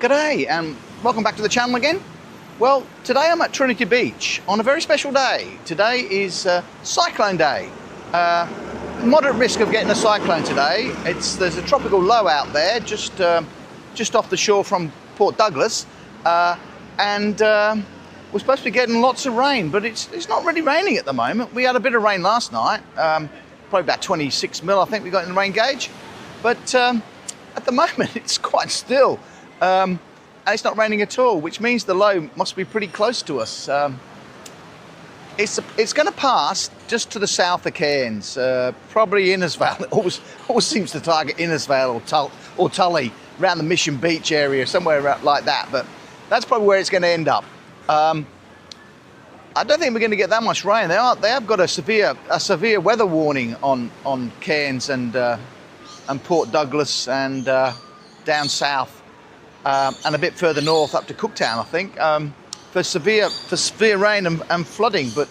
G'day and welcome back to the channel again. Well, today I'm at Trinity Beach on a very special day. Today is cyclone day. Moderate risk of getting a cyclone today. There's a tropical low out there just off the shore from Port Douglas, and we're supposed to be getting lots of rain, but it's not really raining at the moment. We had a bit of rain last night, probably about 26 mil I think we got in the rain gauge, but at the moment it's quite still. And it's not raining at all, which means the low must be pretty close to us. It's going to pass just to the south of Cairns, probably Innisfail. It always seems to target Innisfail or Tully, around the Mission Beach area, somewhere like that. But that's probably where it's going to end up. I don't think we're going to get that much rain. They have got a severe weather warning on Cairns and Port Douglas and down south. And a bit further north up to Cooktown, I think, for severe rain and flooding, but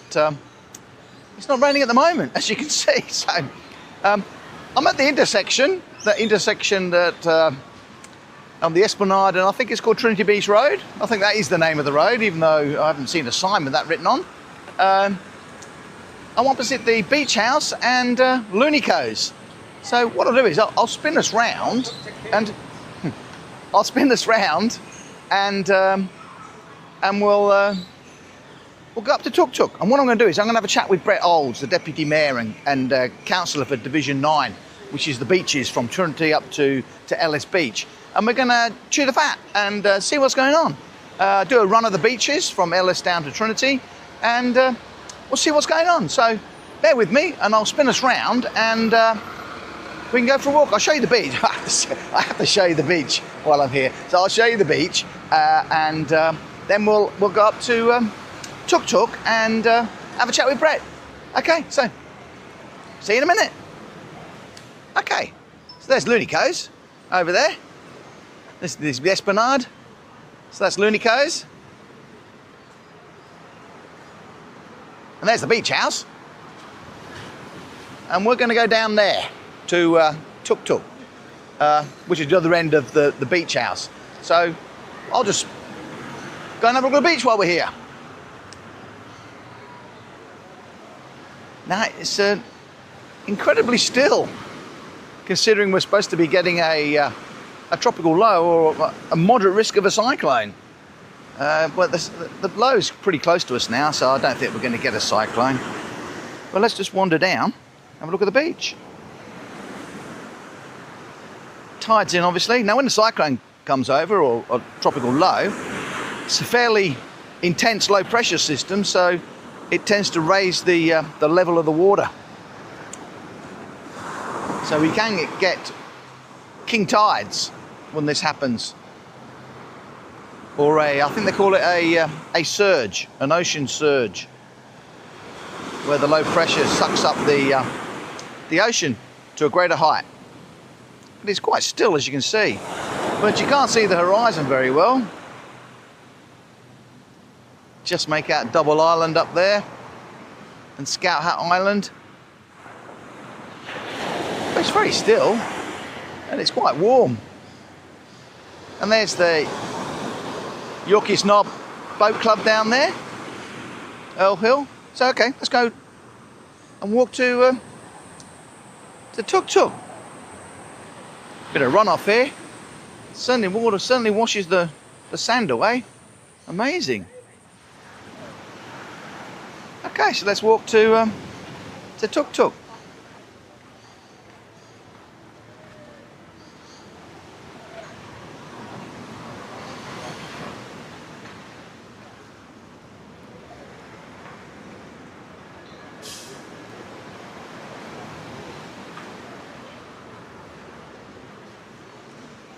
it's not raining at the moment, as you can see. So I'm at the intersection, that on the Esplanade, and I think it's called Trinity Beach Road. I think that is the name of the road, even though I haven't seen a sign with that written on. I'm opposite the beach house and Lunico's. So what I'll do is I'll spin us round and. I'll spin this round, and we'll go up to Tuk Tuk. And what I'm going to do is I'm going to have a chat with Brett Olds, the Deputy Mayor and Councillor for Division 9, which is the beaches from Trinity up to Ellis Beach. And we're going to chew the fat and see what's going on. Do a run of the beaches from Ellis down to Trinity, and we'll see what's going on. So bear with me, and I'll spin us round, and we can go for a walk. I'll show you the beach. I have to show you the beach while I'm here. So I'll show you the beach, and then we'll go up to Tuk Tuk and have a chat with Brett. Okay, so see you in a minute. Okay, so there's Lunico's over there. This is the Esplanade. So that's Lunico's. And there's the beach house. And we're going to go down there to Tuk Tuk, which is the other end of the beach house. So I'll just go and have a look at the beach while we're here. Now it's incredibly still, considering we're supposed to be getting a tropical low or a moderate risk of a cyclone. But the low's pretty close to us now, so I don't think we're going to get a cyclone. But let's just wander down, have a look at the beach. Tide's in, obviously. Now when the cyclone comes over, or tropical low, it's a fairly intense low pressure system, so it tends to raise the level of the water. So we can get king tides when this happens, or I think they call it a surge, an ocean surge, where the low pressure sucks up the ocean to a greater height. But it's quite still, as you can see, but you can't see the horizon very well. Just make out Double Island up there and Scout Hat Island. But it's very still and it's quite warm. And there's the Yorkeys Knob Boat Club down there, Earl Hill. So okay, let's go and walk to Tuk Tuk. Bit of runoff here. Certainly water certainly washes the sand away. Amazing. Okay, so let's walk to Tuk Tuk.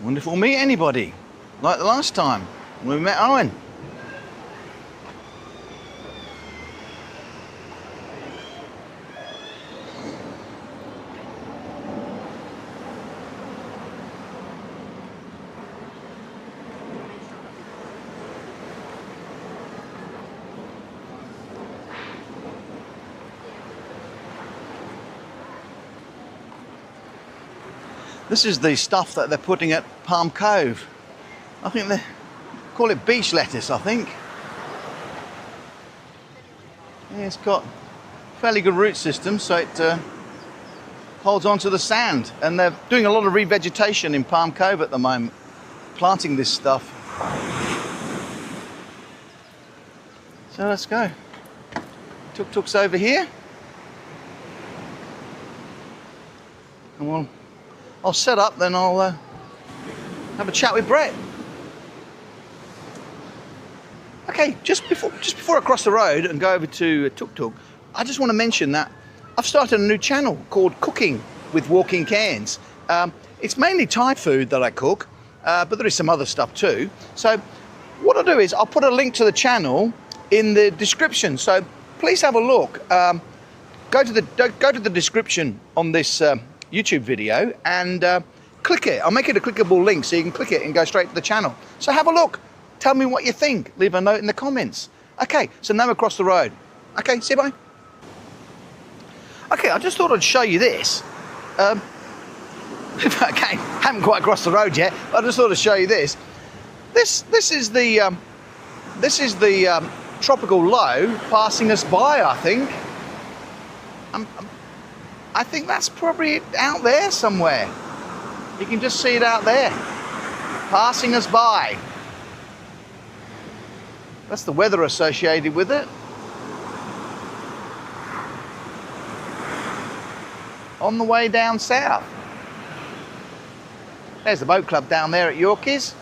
Wonder if we'll meet anybody, like the last time when we met Owen. This is the stuff that they're putting at Palm Cove. I think they call it beach lettuce, I think. Yeah, it's got fairly good root system, so it holds on to the sand. And they're doing a lot of revegetation in Palm Cove at the moment, planting this stuff. So let's go. Tuk-tuk's over here. And I'll set up, then I'll have a chat with Brett. Okay, just before I cross the road and go over to Tuk-tuk, I just want to mention that I've started a new channel called Cooking with WalkingCairns. It's mainly Thai food that I cook, but there is some other stuff too. So what I'll do is I'll put a link to the channel in the description. So please have a look. Go to the description on this YouTube video and click it. I'll make it a clickable link so you can click it and go straight to the channel. So have a look. Tell me what you think. Leave a note in the comments. Okay, so now we're across the road. Okay, see you, bye. Okay, I just thought I'd show you this. Okay, haven't quite crossed the road yet. I just thought I'd show you this. This is the tropical low passing us by. I think. I think that's probably out there somewhere. You can just see it out there, passing us by. That's the weather associated with it. On the way down south. There's the boat club down there at Yorkies.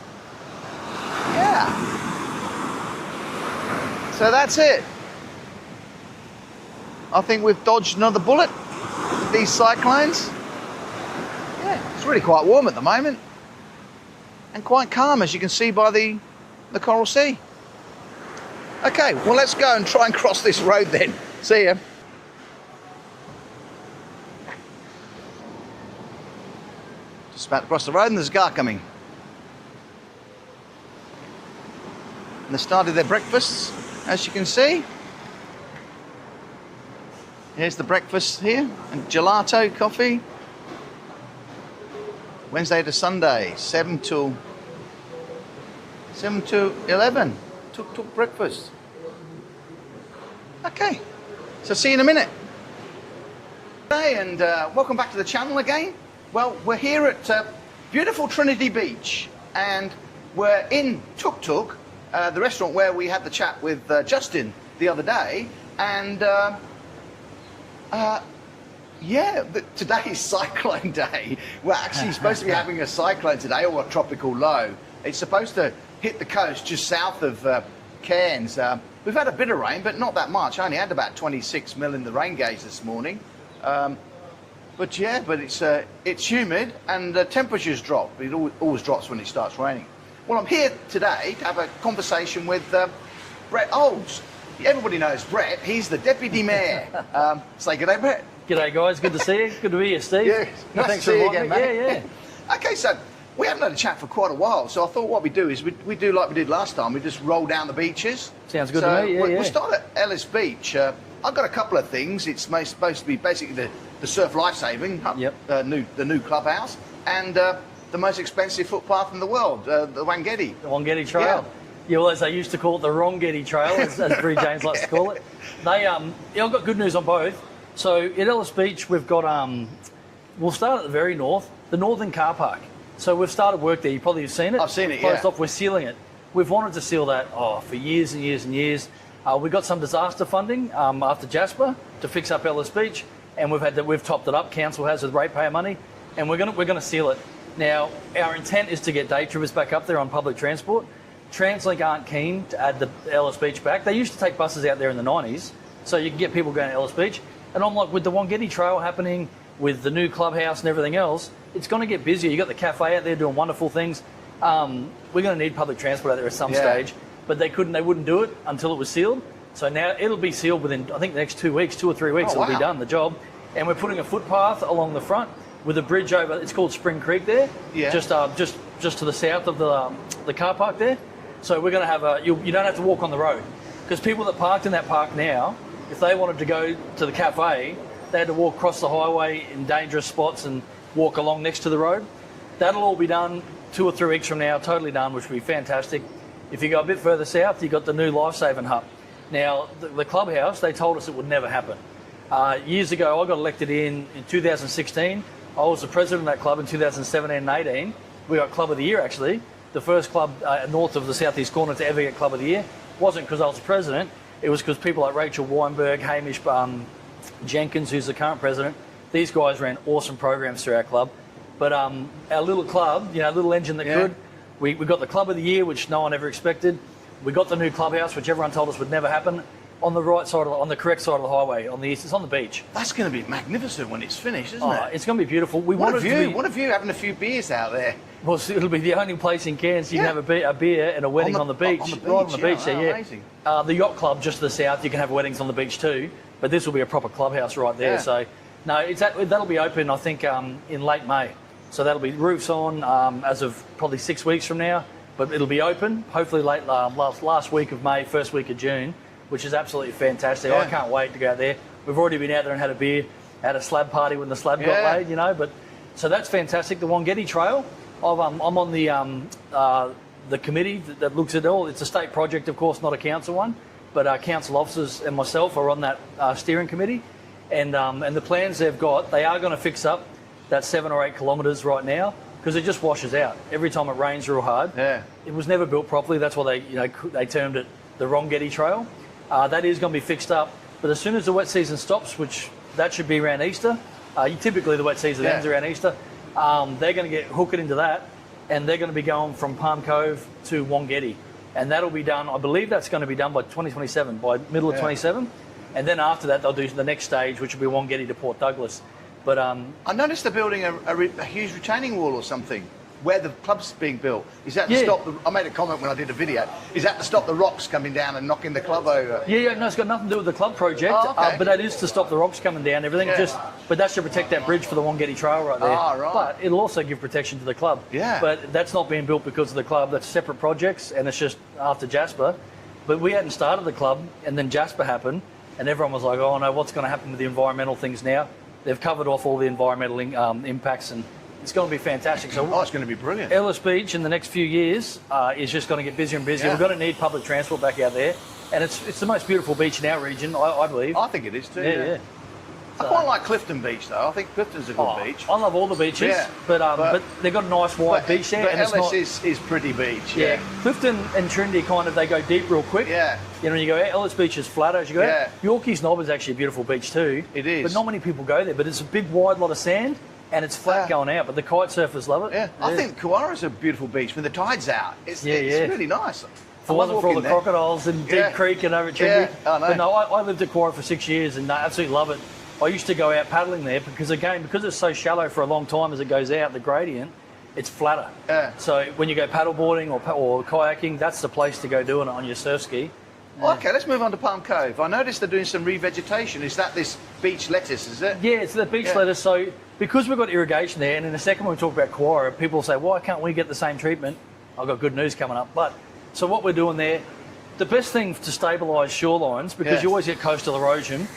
Yeah. So that's it. I think we've dodged another bullet with these cyclones. Yeah, it's really quite warm at the moment. And quite calm, as you can see by the Coral Sea. Okay, well, let's go and try and cross this road then. See ya. Just about to cross the road and there's a car coming. And they started their breakfasts, as you can see. Here's the breakfast here, and gelato coffee. Wednesday to Sunday, 7 till 11. Tuk breakfast. Okay, so see you in a minute. Hey, and welcome back to the channel again. Well, we're here at beautiful Trinity Beach, and we're in Tuk-tuk, the restaurant where we had the chat with Justin the other day, and yeah, today is cyclone day. We're actually supposed to be having a cyclone today, or a tropical low. It's supposed to hit the coast just south of Cairns. We've had a bit of rain, but not that much. I only had about 26 mil in the rain gauge this morning. But yeah, but it's humid and the temperatures drop. It always drops when it starts raining. Well, I'm here today to have a conversation with Brett Olds. Everybody knows Brett. He's the Deputy Mayor. Say good day, Brett. G'day, guys. Good to see you. Good to be here, Steve. Yeah, nice Thanks to see you for again, inviting me. mate. Yeah. Okay, so we haven't had a chat for quite a while, so I thought what we do is we do like we did last time. We just roll down the beaches. Sounds good to me. Yeah, we'll start at Ellis Beach. I've got a couple of things. It's supposed to be basically the surf lifesaving, the new clubhouse, and the most expensive footpath in the world, the Wangetti. The Wangetti Trail. Yeah, well, as they used to call it, the Wrongetti Trail, as Bree James likes to call it. I've got good news on both. So at Ellis Beach, we've got, we'll start at the very north, the Northern Car Park. So we've started work there. You probably have seen it. I've seen it, Closed off. We're sealing it. We've wanted to seal that for years and years and years. We got some disaster funding after Jasper to fix up Ellis Beach, and we've topped it up. Council has with ratepayer money, and we're gonna seal it. Now, our intent is to get day trippers back up there on public transport. Translink aren't keen to add the Ellis Beach back. They used to take buses out there in the 90s, so you can get people going to Ellis Beach. And I'm like, with the Wangetti Trail happening, with the new clubhouse and everything else, it's going to get busier. You got the cafe out there doing wonderful things. We're going to need public transport out there at some stage, but they wouldn't do it until it was sealed. So now it'll be sealed within, I think, the next 2 weeks, 2 or 3 weeks. It'll be done, the job. And we're putting a footpath along the front with a bridge over. It's called Spring Creek there, just to the south of the car park there. So we're going to have you don't have to walk on the road, because people that parked in that park now, if they wanted to go to the cafe, they had to walk across the highway in dangerous spots and walk along next to the road. That'll all be done 2 or 3 weeks from now, totally done, which would be fantastic. If you go a bit further south, you've got the new life-saving hut. Now, the clubhouse, they told us it would never happen. Years ago, I got elected in 2016. I was the president of that club in 2017 and 18. We got Club of the Year, actually. The first club north of the southeast corner to ever get Club of the Year. Wasn't because I was the president. It was because people like Rachel Weinberg, Hamish Jenkins, who's the current president, these guys ran awesome programs through our club. But our little club, little engine that could, we got the Club of the Year, which no one ever expected. We got the new clubhouse, which everyone told us would never happen, on the right side, on the correct side of the highway, on the east. It's on the beach. That's going to be magnificent when it's finished, isn't it? It's going to be beautiful. What a view, having a few beers out there. Well, it'll be the only place in Cairns you can have a beer and a wedding on the beach. Right on the beach, amazing. The yacht club just to the south, you can have weddings on the beach too, but this will be a proper clubhouse right there. So, no, that'll be open, I think, in late May. So that'll be roofs on as of probably 6 weeks from now, but it'll be open, hopefully late last week of May, first week of June, which is absolutely fantastic. I can't wait to go out there. We've already been out there and had a beer, had a slab party when the slab got laid, but so that's fantastic. The Wangetti Trail, I'm on the committee that looks at it all. It's a state project, of course, not a council one, but our council officers and myself are on that steering committee, and the plans they've got, they are going to fix up that 7 or 8 kilometres right now because it just washes out every time it rains real hard. It was never built properly. That's why they termed it the Wangetti Trail. That is going to be fixed up, but as soon as the wet season stops, which that should be around Easter, typically the wet season ends around Easter, they're going to get hooked into that, and they're going to be going from Palm Cove to Wangetti, and that'll be done, I believe that's going to be done by 2027, by middle of 27, and then after that they'll do the next stage, which will be Wangetti to Port Douglas. But I noticed they're building a huge retaining wall or something where the club's being built. Is that to stop I made a comment when I did a video. Is that to stop the rocks coming down and knocking the club over? No, it's got nothing to do with the club project. But that is to stop the rocks coming down and everything. But that's to protect that bridge for the Wangetti Trail right there. Right. But it'll also give protection to the club. But that's not being built because of the club. That's separate projects, and it's just after Jasper. But we hadn't started the club, and then Jasper happened, and everyone was like, oh no, what's going to happen with the environmental things now? They've covered off all the environmental impacts, and it's going to be fantastic. So it's going to be brilliant. Ellis Beach in the next few years is just going to get busier and busier. We're going to need public transport back out there, and it's the most beautiful beach in our region, I believe. I think it is too. Yeah. I quite like Clifton Beach though. I think Clifton's a good beach. I love all the beaches, but they've got a nice wide beach there. But and Ellis is pretty beach. Clifton and Trinity they go deep real quick. When you go out, Ellis Beach is flatter as you go out. Yorkeys Knob is actually a beautiful beach too. It is. But not many people go there. But it's a big wide lot of sand, and it's flat going out. But the kite surfers love it. I think Kauara's a beautiful beach when the tide's out. It's really nice. If it wasn't for all the crocodiles in Deep Creek and over at Trinity. But no, I lived at Kauara for 6 years and I absolutely love it. I used to go out paddling there because it's so shallow for a long time as it goes out, the gradient, it's flatter. So when you go paddleboarding or kayaking, that's the place to go doing it on your surf ski. Okay, let's move on to Palm Cove. I noticed they're doing some revegetation. Is that this beach lettuce, is it? Yeah, it's the beach lettuce. So because we've got irrigation there, and in a second when we talk about Kauara, people say, why can't we get the same treatment? I've got good news coming up. So what we're doing there, the best thing to stabilise shorelines, because you always get coastal erosion,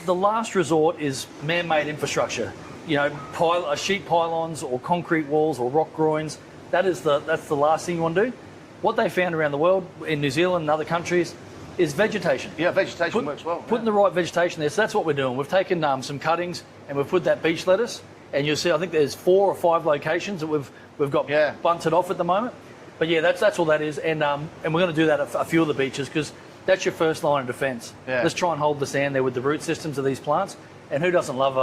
the last resort is man-made infrastructure. Sheet pylons or concrete walls or rock groins. That's the last thing you want to do. What they found around the world, in New Zealand and other countries, is vegetation. Yeah, vegetation works well. Putting the right vegetation there. So that's what we're doing. We've taken some cuttings and we've put that beach lettuce. And you'll see, I think there's 4 or 5 locations that we've got bunted off at the moment. But that's all that is. And we're going to do that at a few of the beaches because that's your first line of defence. Let's try and hold the sand there with the root systems of these plants. And who doesn't love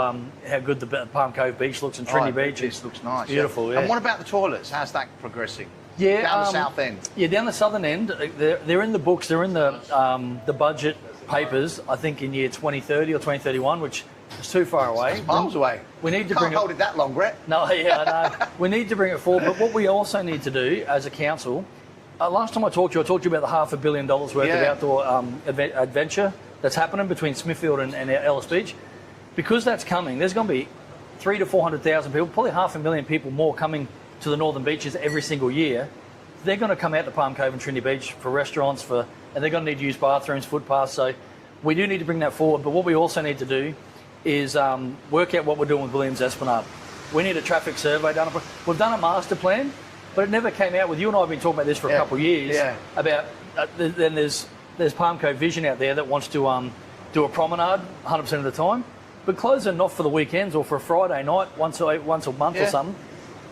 how good the Palm Cove Beach looks and Trinity Beach? It looks nice. Beautiful, And what about the toilets? How's that progressing? Down the south end. Down the southern end. They're in the books. They're in the budget papers. I think in year 2030 or 2031, which is too far away. It's miles away. We need to Can't hold it that long, Brett. No, I know. We need to bring it forward. But what we also need to do as a council. Last time I talked to you about the $500 million worth of outdoor adventure that's happening between Smithfield and Ellis Beach. Because that's coming, there's going to be 300,000 to 400,000 people, probably 500,000 people more coming to the northern beaches every single year. They're going to come out to Palm Cove and Trinity Beach for restaurants, and they're going to need to use bathrooms, footpaths. So we do need to bring that forward. But what we also need to do is work out what we're doing with Williams Esplanade. We need a traffic survey done. We've done a master plan. but it never came out with you and I have been talking about this for a couple of years about then there's Palm Cove Vision out there that wants to do a promenade 100% of the time, but close it not for the weekends or for a Friday night once a month or something.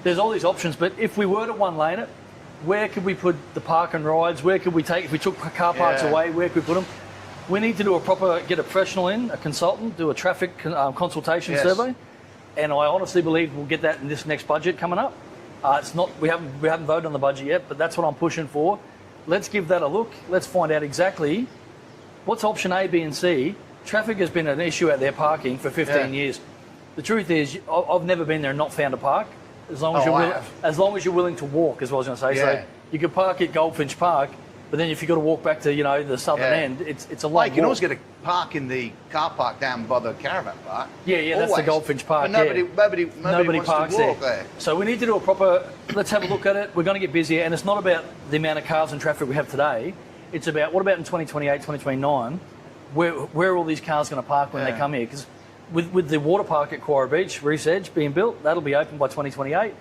There's all these options, but if we were to one lane it, where could we put the park and rides? Where could we take, if we took car parks away, where could we put them? We need to do get a professional in, a consultant, do a traffic consultation survey, and I honestly believe we'll get that in this next budget coming up. It's not, we haven't voted on the budget yet, but that's what I'm pushing for. Let's give that a look. Let's find out exactly what's option A, B, and C. Traffic has been an issue out there parking for 15 years. The truth is, I've never been there and not found a park. As long as you're willing to walk, is what I was going to say. So you could park at Goldfinch Park, but then if you've got to walk back to the southern end, it's a long walk. You can always get a park in the car park down by the caravan park. Yeah, that's the Goldfinch Park. But nobody parks wants to walk there. So we need to do a proper. Let's have a look at it. We're going to get busier, and it's not about the amount of cars and traffic we have today. It's about what about in 2028, 2029, where are all these cars going to park when they come here? Because with the water park at Quarry Beach, Reese Edge being built, that'll be open by 2028.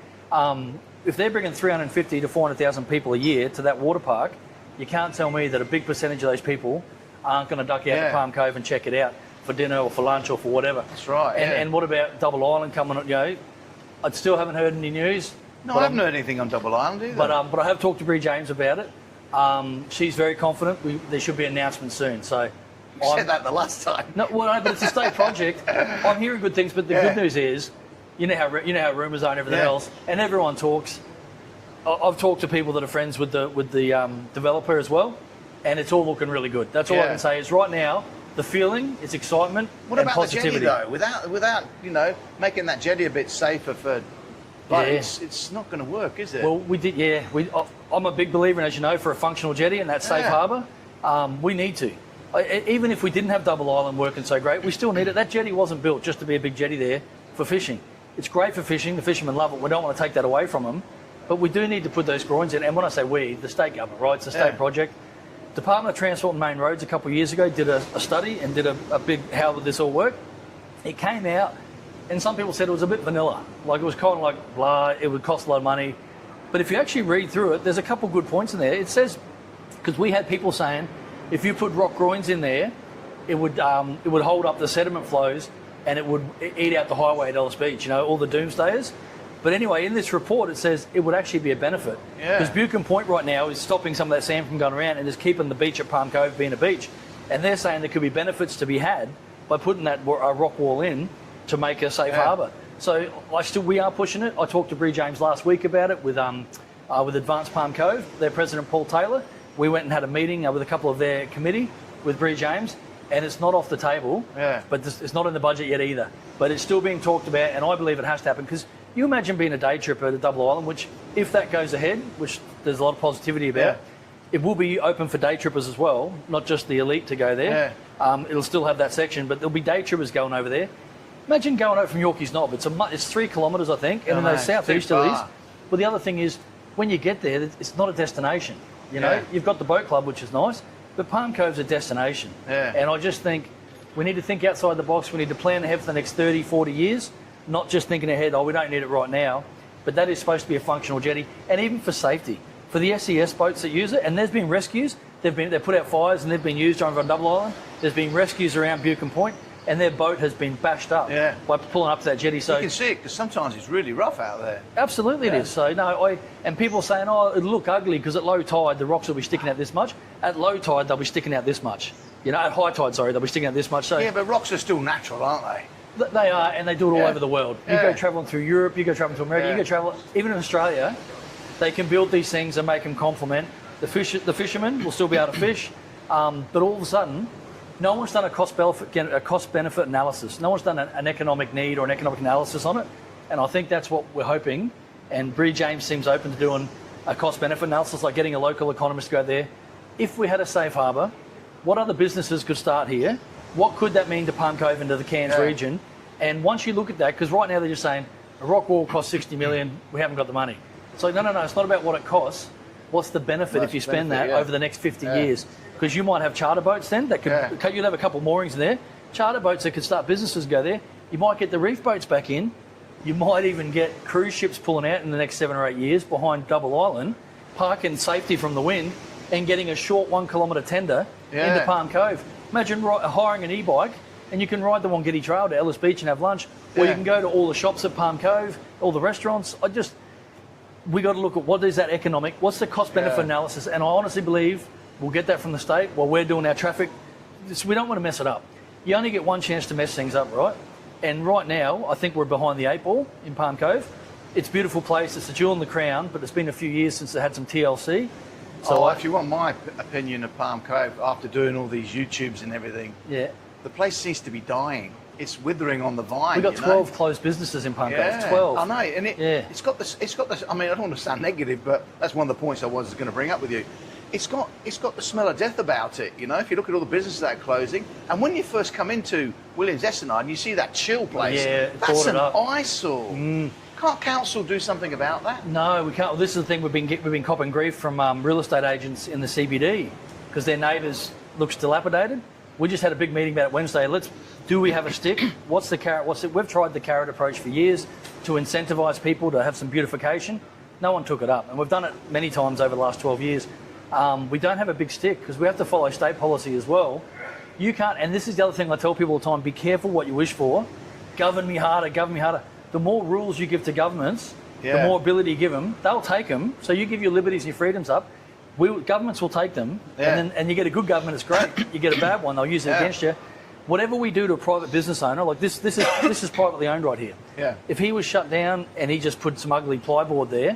If they're bringing 350 to 400,000 people a year to that water park, you can't tell me that a big percentage of those people aren't going to duck out to Palm Cove and check it out for dinner or for lunch or for whatever. That's right. And what about Double Island coming? I still haven't heard any news. No, I haven't heard anything on Double Island either. But I have talked to Bree James about it. She's very confident there should be an announcement soon. So you said that the last time. No, but it's a state project. I'm hearing good things, but the good news is, you know how rumours are and everything else, and everyone talks. I've talked to people that are friends with the developer as well, and it's all looking really good. That's all I can say is right now the feeling is excitement and positivity. What about the jetty though? Without making that jetty a bit safer for. It's not going to work, is it? Well, we did. I'm a big believer, in, as you know, for a functional jetty and that safe harbour. We need to. Even if we didn't have Double Island working so great, we still need it. That jetty wasn't built just to be a big jetty there for fishing. It's great for fishing. The fishermen love it. We don't want to take that away from them. But we do need to put those groins in. And when I say we, the state government, right? It's a state project. Department of Transport and Main Roads a couple of years ago did a study and did a big how would this all work. It came out, and some people said it was a bit vanilla. Like it was kind of like blah, it would cost a lot of money. But if you actually read through it, there's a couple of good points in there. It says, because we had people saying, if you put rock groins in there, it would hold up the sediment flows and it would eat out the highway at Ellis Beach, all the doomsdayers. But anyway, in this report, it says it would actually be a benefit. Because Buchan Point right now is stopping some of that sand from going around and is keeping the beach at Palm Cove being a beach. And they're saying there could be benefits to be had by putting that rock wall in to make a safe harbour. So we are pushing it. I talked to Bree James last week about it with Advanced Palm Cove, their president Paul Taylor. We went and had a meeting with a couple of their committee with Bree James, and it's not off the table, but it's not in the budget yet either. But it's still being talked about, and I believe it has to happen, because you imagine being a day tripper to Double Island, which, if that goes ahead, which there's a lot of positivity about, it will be open for day trippers as well, not just the elite to go there. It'll still have that section, but there'll be day trippers going over there. Imagine going over from Yorkeys Knob. It's 3 kilometres, I think, and in those southeasterlies. But the other thing is, when you get there, it's not a destination. You've got the boat club, which is nice, but Palm Cove's a destination. And I just think we need to think outside the box. We need to plan ahead for the next 30, 40 years, not just thinking ahead, we don't need it right now. But that is supposed to be a functional jetty, and even for safety. For the SES boats that use it, and there's been rescues, they've put out fires and they've been used over on Double Island. There's been rescues around Buchan Point, and their boat has been bashed up by pulling up to that jetty. So you can see it, because sometimes it's really rough out there. Absolutely it is. So and people saying, it'll look ugly because at low tide the rocks will be sticking out this much. At low tide they'll be sticking out this much. At high tide, they'll be sticking out this much. So but rocks are still natural, aren't they? They are, and they do it all over the world. You go travelling through Europe, you go travelling to America, you go travel even in Australia. They can build these things and make them complement. The fishermen will still be able to fish, but all of a sudden, no one's done a cost-benefit analysis. No one's done an economic need or an economic analysis on it, and I think that's what we're hoping. And Bree James seems open to doing a cost-benefit analysis, like getting a local economist to go there. If we had a safe harbour, what other businesses could start here? What could that mean to Palm Cove and to the Cairns region? And once you look at that, because right now they're just saying a rock wall costs 60 million, we haven't got the money. It's like, no, it's not about what it costs. What's the benefit if you spend that over the next 50 years? Because you might have charter boats then that could, you'll have a couple moorings in there. Charter boats that could start businesses go there. You might get the reef boats back in, You might even get cruise ships pulling out in the next 7 or 8 years behind Double Island, parking safety from the wind, and getting a short 1 kilometre tender into Palm Cove. Imagine hiring an e-bike and you can ride the Wangitty Trail to Ellis Beach and have lunch, or you can go to all the shops at Palm Cove, all the restaurants. We got to look at what is that economic, what's the cost-benefit analysis, and I honestly believe we'll get that from the state while we're doing our traffic. We don't want to mess it up. You only get one chance to mess things up, right? And right now, I think we're behind the 8 ball in Palm Cove. It's a beautiful place. It's a jewel in the crown, but it's been a few years since it had some TLC. So if you want my opinion of Palm Cove, after doing all these YouTubes and everything, the place seems to be dying. It's withering on the vine. We've got 12 closed businesses in Palm Cove. 12. I know, and it's got this. I mean, I don't want to sound negative, but that's one of the points I was going to bring up with you. It's got the smell of death about it. You know, if you look at all the businesses that are closing, and when you first come into Williams Essenard and you see that chill place, that's an eyesore. Can't council do something about that? No, we can't. Well, this is the thing, we've been copping grief from real estate agents in the CBD because their neighbours looks dilapidated. We just had a big meeting about it Wednesday. Do we have a stick? What's the carrot? We've tried the carrot approach for years to incentivise people to have some beautification. No one took it up, and we've done it many times over the last 12 years. We don't have a big stick because we have to follow state policy as well. You can't, and this is the other thing I tell people all the time, be careful what you wish for. Govern me harder, govern me harder. The more rules you give to governments, the more ability you give them, they'll take them. So you give your liberties and your freedoms up, governments will take them, and you get a good government, it's great. You get a bad one, they'll use it against you. Whatever we do to a private business owner, like this is privately owned right here. Yeah. If he was shut down and he just put some ugly plyboard there,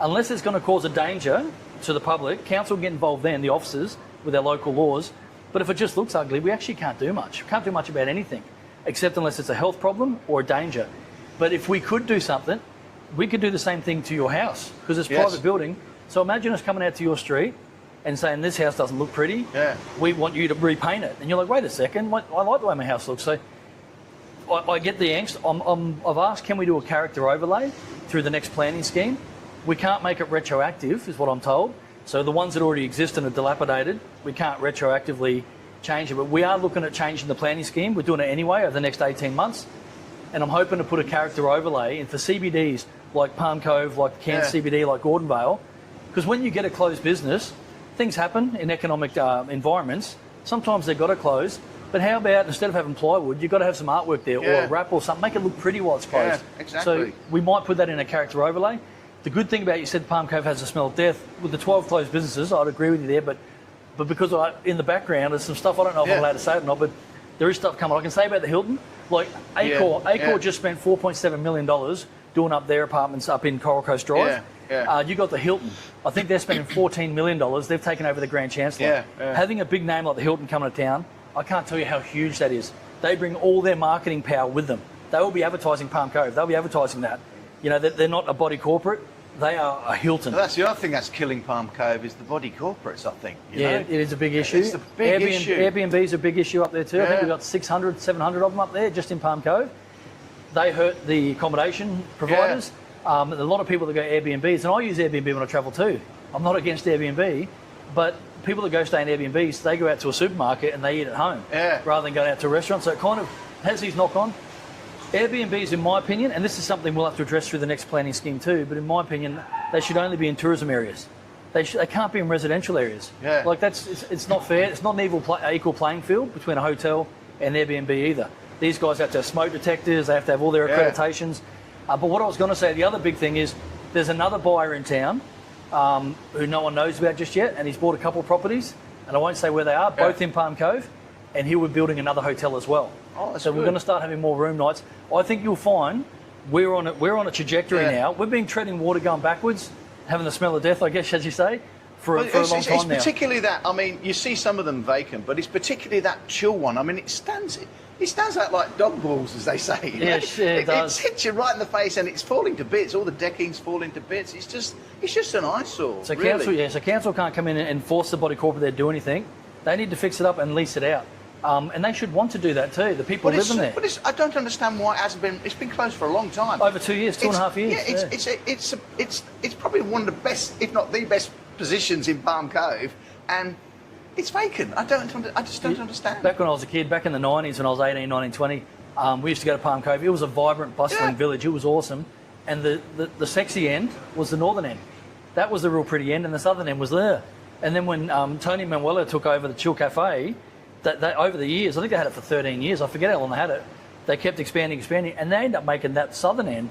unless it's going to cause a danger to the public, council will get involved then, the officers, with their local laws. But if it just looks ugly, we actually can't do much. We can't do much about anything, except unless it's a health problem or a danger. But if we could do something, we could do the same thing to your house, because it's private building. So imagine us coming out to your street and saying, this house doesn't look pretty, we want you to repaint it. And you're like, wait a second, I like the way my house looks. So I get the angst. I've asked, can we do a character overlay through the next planning scheme? We can't make it retroactive, is what I'm told. So the ones that already exist and are dilapidated, we can't retroactively change it. But we are looking at changing the planning scheme. We're doing it anyway over the next 18 months. And I'm hoping to put a character overlay in for CBDs like Palm Cove, like Cairns CBD, like Gordonvale. Because when you get a closed business, things happen in economic environments. Sometimes they've got to close. But how about, instead of having plywood, you've got to have some artwork there or a wrap or something. Make it look pretty while it's closed. Yeah, exactly. So we might put that in a character overlay. The good thing about, you said Palm Cove has a smell of death. With the 12 closed businesses, I'd agree with you there. But because in the background, there's some stuff, I don't know if I'm allowed to say it or not, but there is stuff coming. I can say about the Hilton, like Accor just spent $4.7 million doing up their apartments up in Coral Coast Drive. You got the Hilton. I think they're spending $14 million. They've taken over the Grand Chancellor. Having a big name like the Hilton coming to town, I can't tell you how huge that is. They bring all their marketing power with them. They will be advertising Palm Cove. They'll be advertising that. You know, they're not a body corporate. They are a Hilton. Well, that's the other thing that's killing Palm Cove is the body corporates, I think. You know? It is a big issue. It's a big issue. Airbnb's a big issue up there too. I think we've got 600, 700 of them up there just in Palm Cove. They hurt the accommodation providers. A lot of people that go Airbnbs, and I use Airbnb when I travel too. I'm not against Airbnb, but people that go stay in Airbnbs, they go out to a supermarket and they eat at home rather than going out to a restaurant. So it kind of has these knock-on. Airbnbs, in my opinion, and this is something we'll have to address through the next planning scheme too, but in my opinion, they should only be in tourism areas. They can't be in residential areas. Like it's not fair. It's not an equal playing field between a hotel and Airbnb either. These guys have to have smoke detectors. They have to have all their accreditations. But what I was going to say, the other big thing is there's another buyer in town who no one knows about just yet, and he's bought a couple of properties, and I won't say where they are, both in Palm Cove, and he will be building another hotel as well. So we're going to start having more room nights. I think you'll find we're on a trajectory now. We've been treading water going backwards, having the smell of death, I guess, as you say, for a long time now. It's particularly that, I mean, you see some of them vacant, but it's particularly that chill one. I mean, it stands out like dog balls, as they say. It does. It hits you right in the face, and it's falling to bits. All the decking's falling to bits. It's just an eyesore. So really. council can't come in and force the body corporate there to do anything. They need to fix it up and lease it out. And they should want to do that too. The people living there. But I don't understand why it hasn't been. It's been closed for a long time. Over 2 years, 2.5 years. Yeah, it's probably one of the best, if not the best, positions in Palm Cove, and it's vacant. I just don't understand. Back when I was a kid, back in the 90s, when I was 18, 19, 20, We used to go to Palm Cove. It was a vibrant, bustling village. It was awesome. And the sexy end was the northern end. That was the real pretty end, and the southern end was there. And then when Tony Manuela took over the Chill Cafe, that over the years, I think they had it for 13 years. I forget how long they had it. They kept expanding, and they ended up making that southern end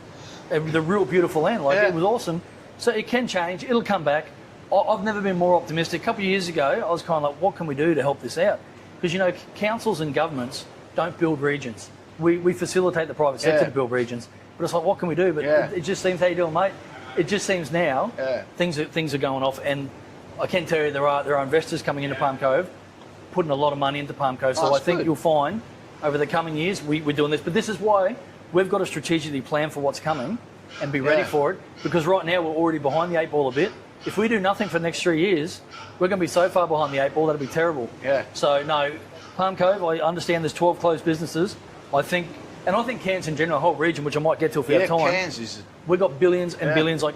the real beautiful end. Like it was awesome. So it can change. It'll come back. I've never been more optimistic. A couple of years ago, I was kind of like, what can we do to help this out? Because, you know, councils and governments don't build regions. We facilitate the private sector to build regions. But it's like, what can we do? But it just seems, how you doing, mate? It just seems now things are going off. And I can tell you there are investors coming into Palm Cove, putting a lot of money into Palm Cove. So I think you'll find over the coming years we're doing this. But this is why we've got to strategically plan for what's coming and be ready for it. Because right now we're already behind the 8 ball a bit. If we do nothing for the next 3 years, we're going to be so far behind the 8 ball, that'll be terrible. So, no, Palm Cove, I understand there's 12 closed businesses. I think Cairns in general, the whole region, which I might get to if we have time. Cairns is... We've got billions and billions, like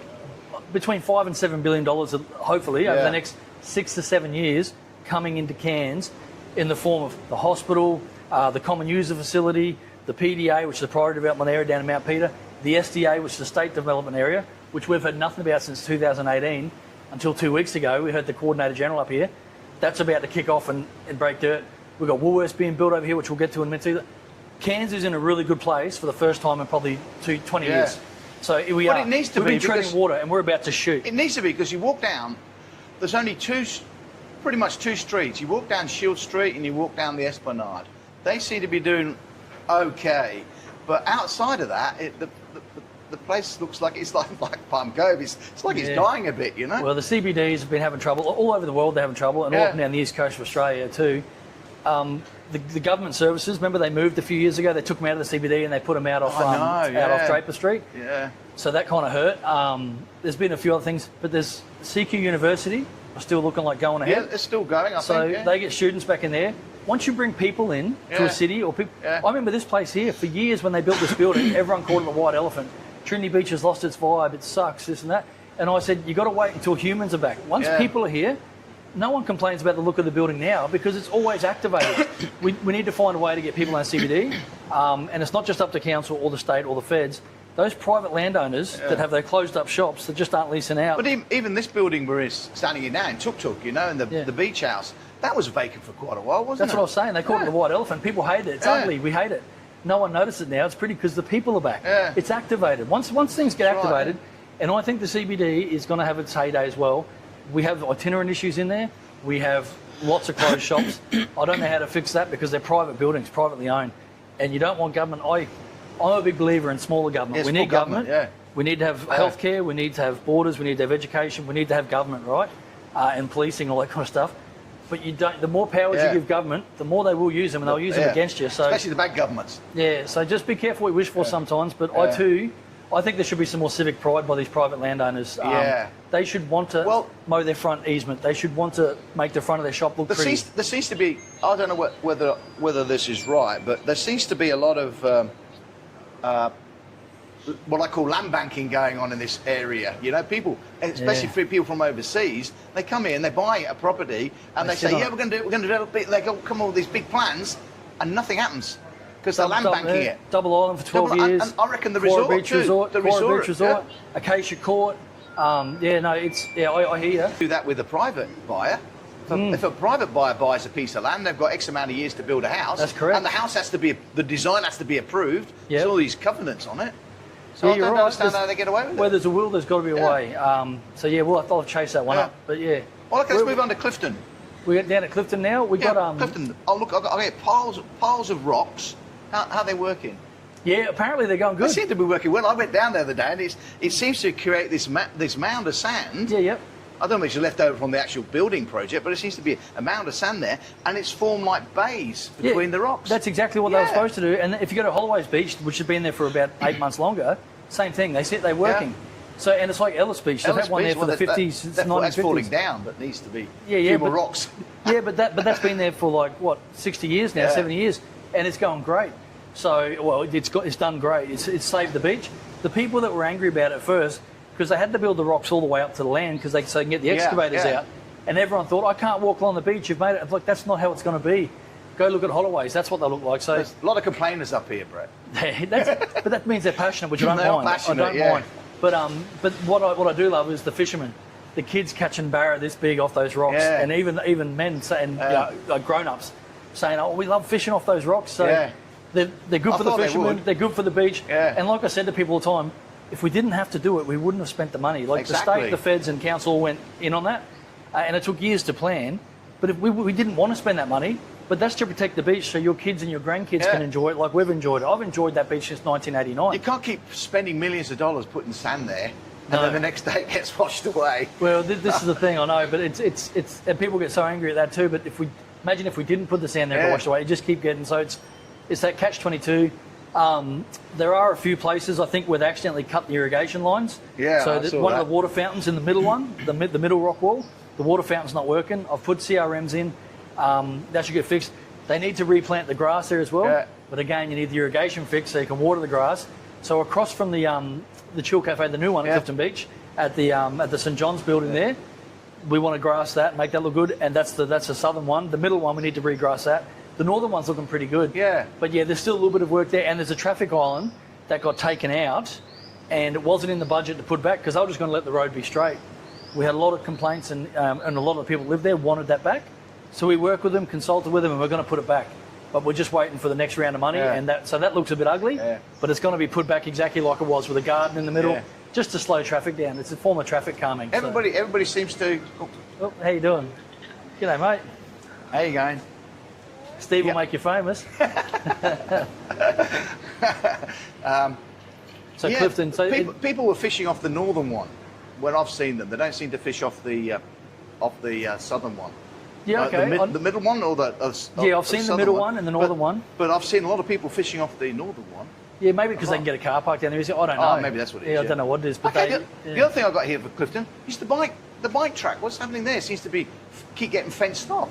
between $5 and $7 billion, hopefully, over the next 6 to 7 years, coming into Cairns in the form of the hospital, the common user facility, the PDA, which is the Priority Development Area down in Mount Peter, the SDA, which is the State Development Area, which we've heard nothing about since 2018 until 2 weeks ago. We heard the Coordinator General up here. That's about to kick off and break dirt. We've got Woolworths being built over here, which we'll get to in a minute. Cairns is in a really good place for the first time in probably 20 years. So here we are. It needs to We've been treading water and we're about to shoot. It needs to be, because you walk down, there's only pretty much two streets. You walk down Shield Street and you walk down the Esplanade. They seem to be doing okay. But outside of that, the place looks like it's like Palm Cove. It's like it's dying a bit, you know? Well, the CBDs have been having trouble. All over the world they're having trouble, and all up and down the east coast of Australia too. The government services, remember they moved a few years ago, they took them out of the CBD and they put them out off Draper Street. So that kind of hurt. There's been a few other things, but there's CQ University are still looking like going ahead. Yeah, it's still going, I think. So they get students back in there. Once you bring people in to a city, or people, I remember this place here for years when they built this building. Everyone called it the White Elephant. Trinity Beach has lost its vibe. It sucks, this and that. And I said, you got to wait until humans are back. Once people are here, no one complains about the look of the building now because it's always activated. we need to find a way to get people on CBD, and it's not just up to council or the state or the feds. Those private landowners that have their closed up shops that just aren't leasing out. But even this building we're standing in now in Tuk Tuk, you know, in the beach house, that was vacant for quite a while, wasn't it? That's what I was saying. They called it the White Elephant. People hate it. It's ugly. We hate it. No one noticed it now. It's pretty because the people are back. It's activated. Once things get activated, and I think the CBD is going to have its heyday as well. We have itinerant issues in there. We have lots of closed shops. I don't know how to fix that because they're private buildings, privately owned. And you don't want government. I'm a big believer in smaller government. We need government. We need to have healthcare. We need to have borders. We need to have education. We need to have government, right? And policing, all that kind of stuff. But you don't. The more powers you give government, the more they will use them, and they'll use them against you. So, especially the bad governments. Yeah. So just be careful what you wish for sometimes. But I think there should be some more civic pride by these private landowners. They should want to mow their front easement. They should want to make the front of their shop look pretty. There seems to be. I don't know whether this is right, but there seems to be a lot of what I call land banking going on in this area. You know, people, especially for people from overseas, they come in, they buy a property, and they say, we're going to develop it. They come up with these big plans, and nothing happens because they're land banking it. Double Island for 12 years. And I reckon the resort Beach too. Resort, the Beach Resort, Acacia Court. I hear you. Do that with a private buyer. If a private buyer buys a piece of land, they've got X amount of years to build a house. That's correct. And the house has to be, the design has to be approved. There's all these covenants on it. So I you're don't right. understand how they get away with it. Where there's a will, there's got to be a way. We'll have to chase that one up. But Well, okay, let's move on to Clifton. We get down at Clifton now. We got Clifton. Oh, look, I get piles of rocks. How are they working? Yeah, apparently they're going good. They seem to be working well. I went down the other day, and it seems to create this mound of sand. I don't know if it's left over from the actual building project, but it seems to be a mound of sand there, and it's formed like bays between the rocks. That's exactly what they were supposed to do. And if you go to Holloway's Beach, which has been there for about 8 months longer, same thing. They're working. So, and it's like Ellis Beach. They've had one there for the 50s, 1950s. That's falling down, but needs to be a few more rocks. but that's been there for like, 60 years now, 70 years, and it's going great. So, it's done great. It's saved the beach. The people that were angry about it first, because they had to build the rocks all the way up to the land so they can get the excavators out. And everyone thought, I can't walk along the beach, you've made it. It's like, that's not how it's going to be. Go look at Holloway's. That's what they look like. So There's a lot of complainers up here, Brett. but that means they're passionate, which I don't They are mind. passionate, I don't yeah. mind. But what I do love is the fishermen, the kids catching barra this big off those rocks, Yeah. and even men saying, like grown-ups saying, "Oh, we love fishing off those rocks." So Yeah. they're good I for the thought they fishermen. would. They're good for the beach. Yeah. And like I said to people all the time, if we didn't have to do it, we wouldn't have spent the money. Like the Exactly. state, the feds, and council all went in on that, and it took years to plan. But if we didn't want to spend that money. But that's to protect the beach so your kids and your grandkids Yeah. can enjoy it like we've enjoyed it. I've enjoyed that beach since 1989. You can't keep spending millions of dollars putting sand there, and No. then the next day it gets washed away. Well, this is the thing, I know, but it's and people get so angry at that too. But imagine if we didn't put the sand there to Yeah. wash away, it just keep getting. So it's that catch-22. There are a few places I think where they accidentally cut the irrigation lines. Yeah, So I saw one that. of the water fountains in the middle one, the middle rock wall, the water fountain's not working. I've put CRMs in. That should get fixed. They need to replant the grass there as well. Yeah. But again, you need the irrigation fixed so you can water the grass. So across from the Chill Cafe, the new one at Yeah. Clifton Beach, at the St John's building there, we want to grass that, make that look good, and that's the southern one. The middle one we need to regrass that. The northern one's looking pretty good. Yeah. But yeah, there's still a little bit of work there, and there's a traffic island that got taken out, and it wasn't in the budget to put back because they were just going to let the road be straight. We had a lot of complaints, and a lot of the people who lived there wanted that back. So we worked with them, consulted with them, and we're going to put it back. But we're just waiting for the next round of money, Yeah. and so that looks a bit ugly. Yeah. But it's going to be put back exactly like it was, with a garden in the middle, Yeah. just to slow traffic down. It's a form of traffic calming. so- Everybody seems to. Oh, how you doing? G'day, mate. How you going? Steve Yeah. will make you famous. So Yeah, Clifton, so people were fishing off the northern one when I've seen them. They don't seem to fish off the southern one. yeah, okay. The middle one or the Yeah, I've seen the southern middle one and the northern one. But I've seen a lot of people fishing off the northern one. Yeah, maybe because they can get a car park down there. I don't know. Oh, maybe that's what it is, Yeah, I yeah. don't know what it is, but Okay, they. the other thing I got here for Clifton is the bike track. What's happening there? Seems to be keep getting fenced off.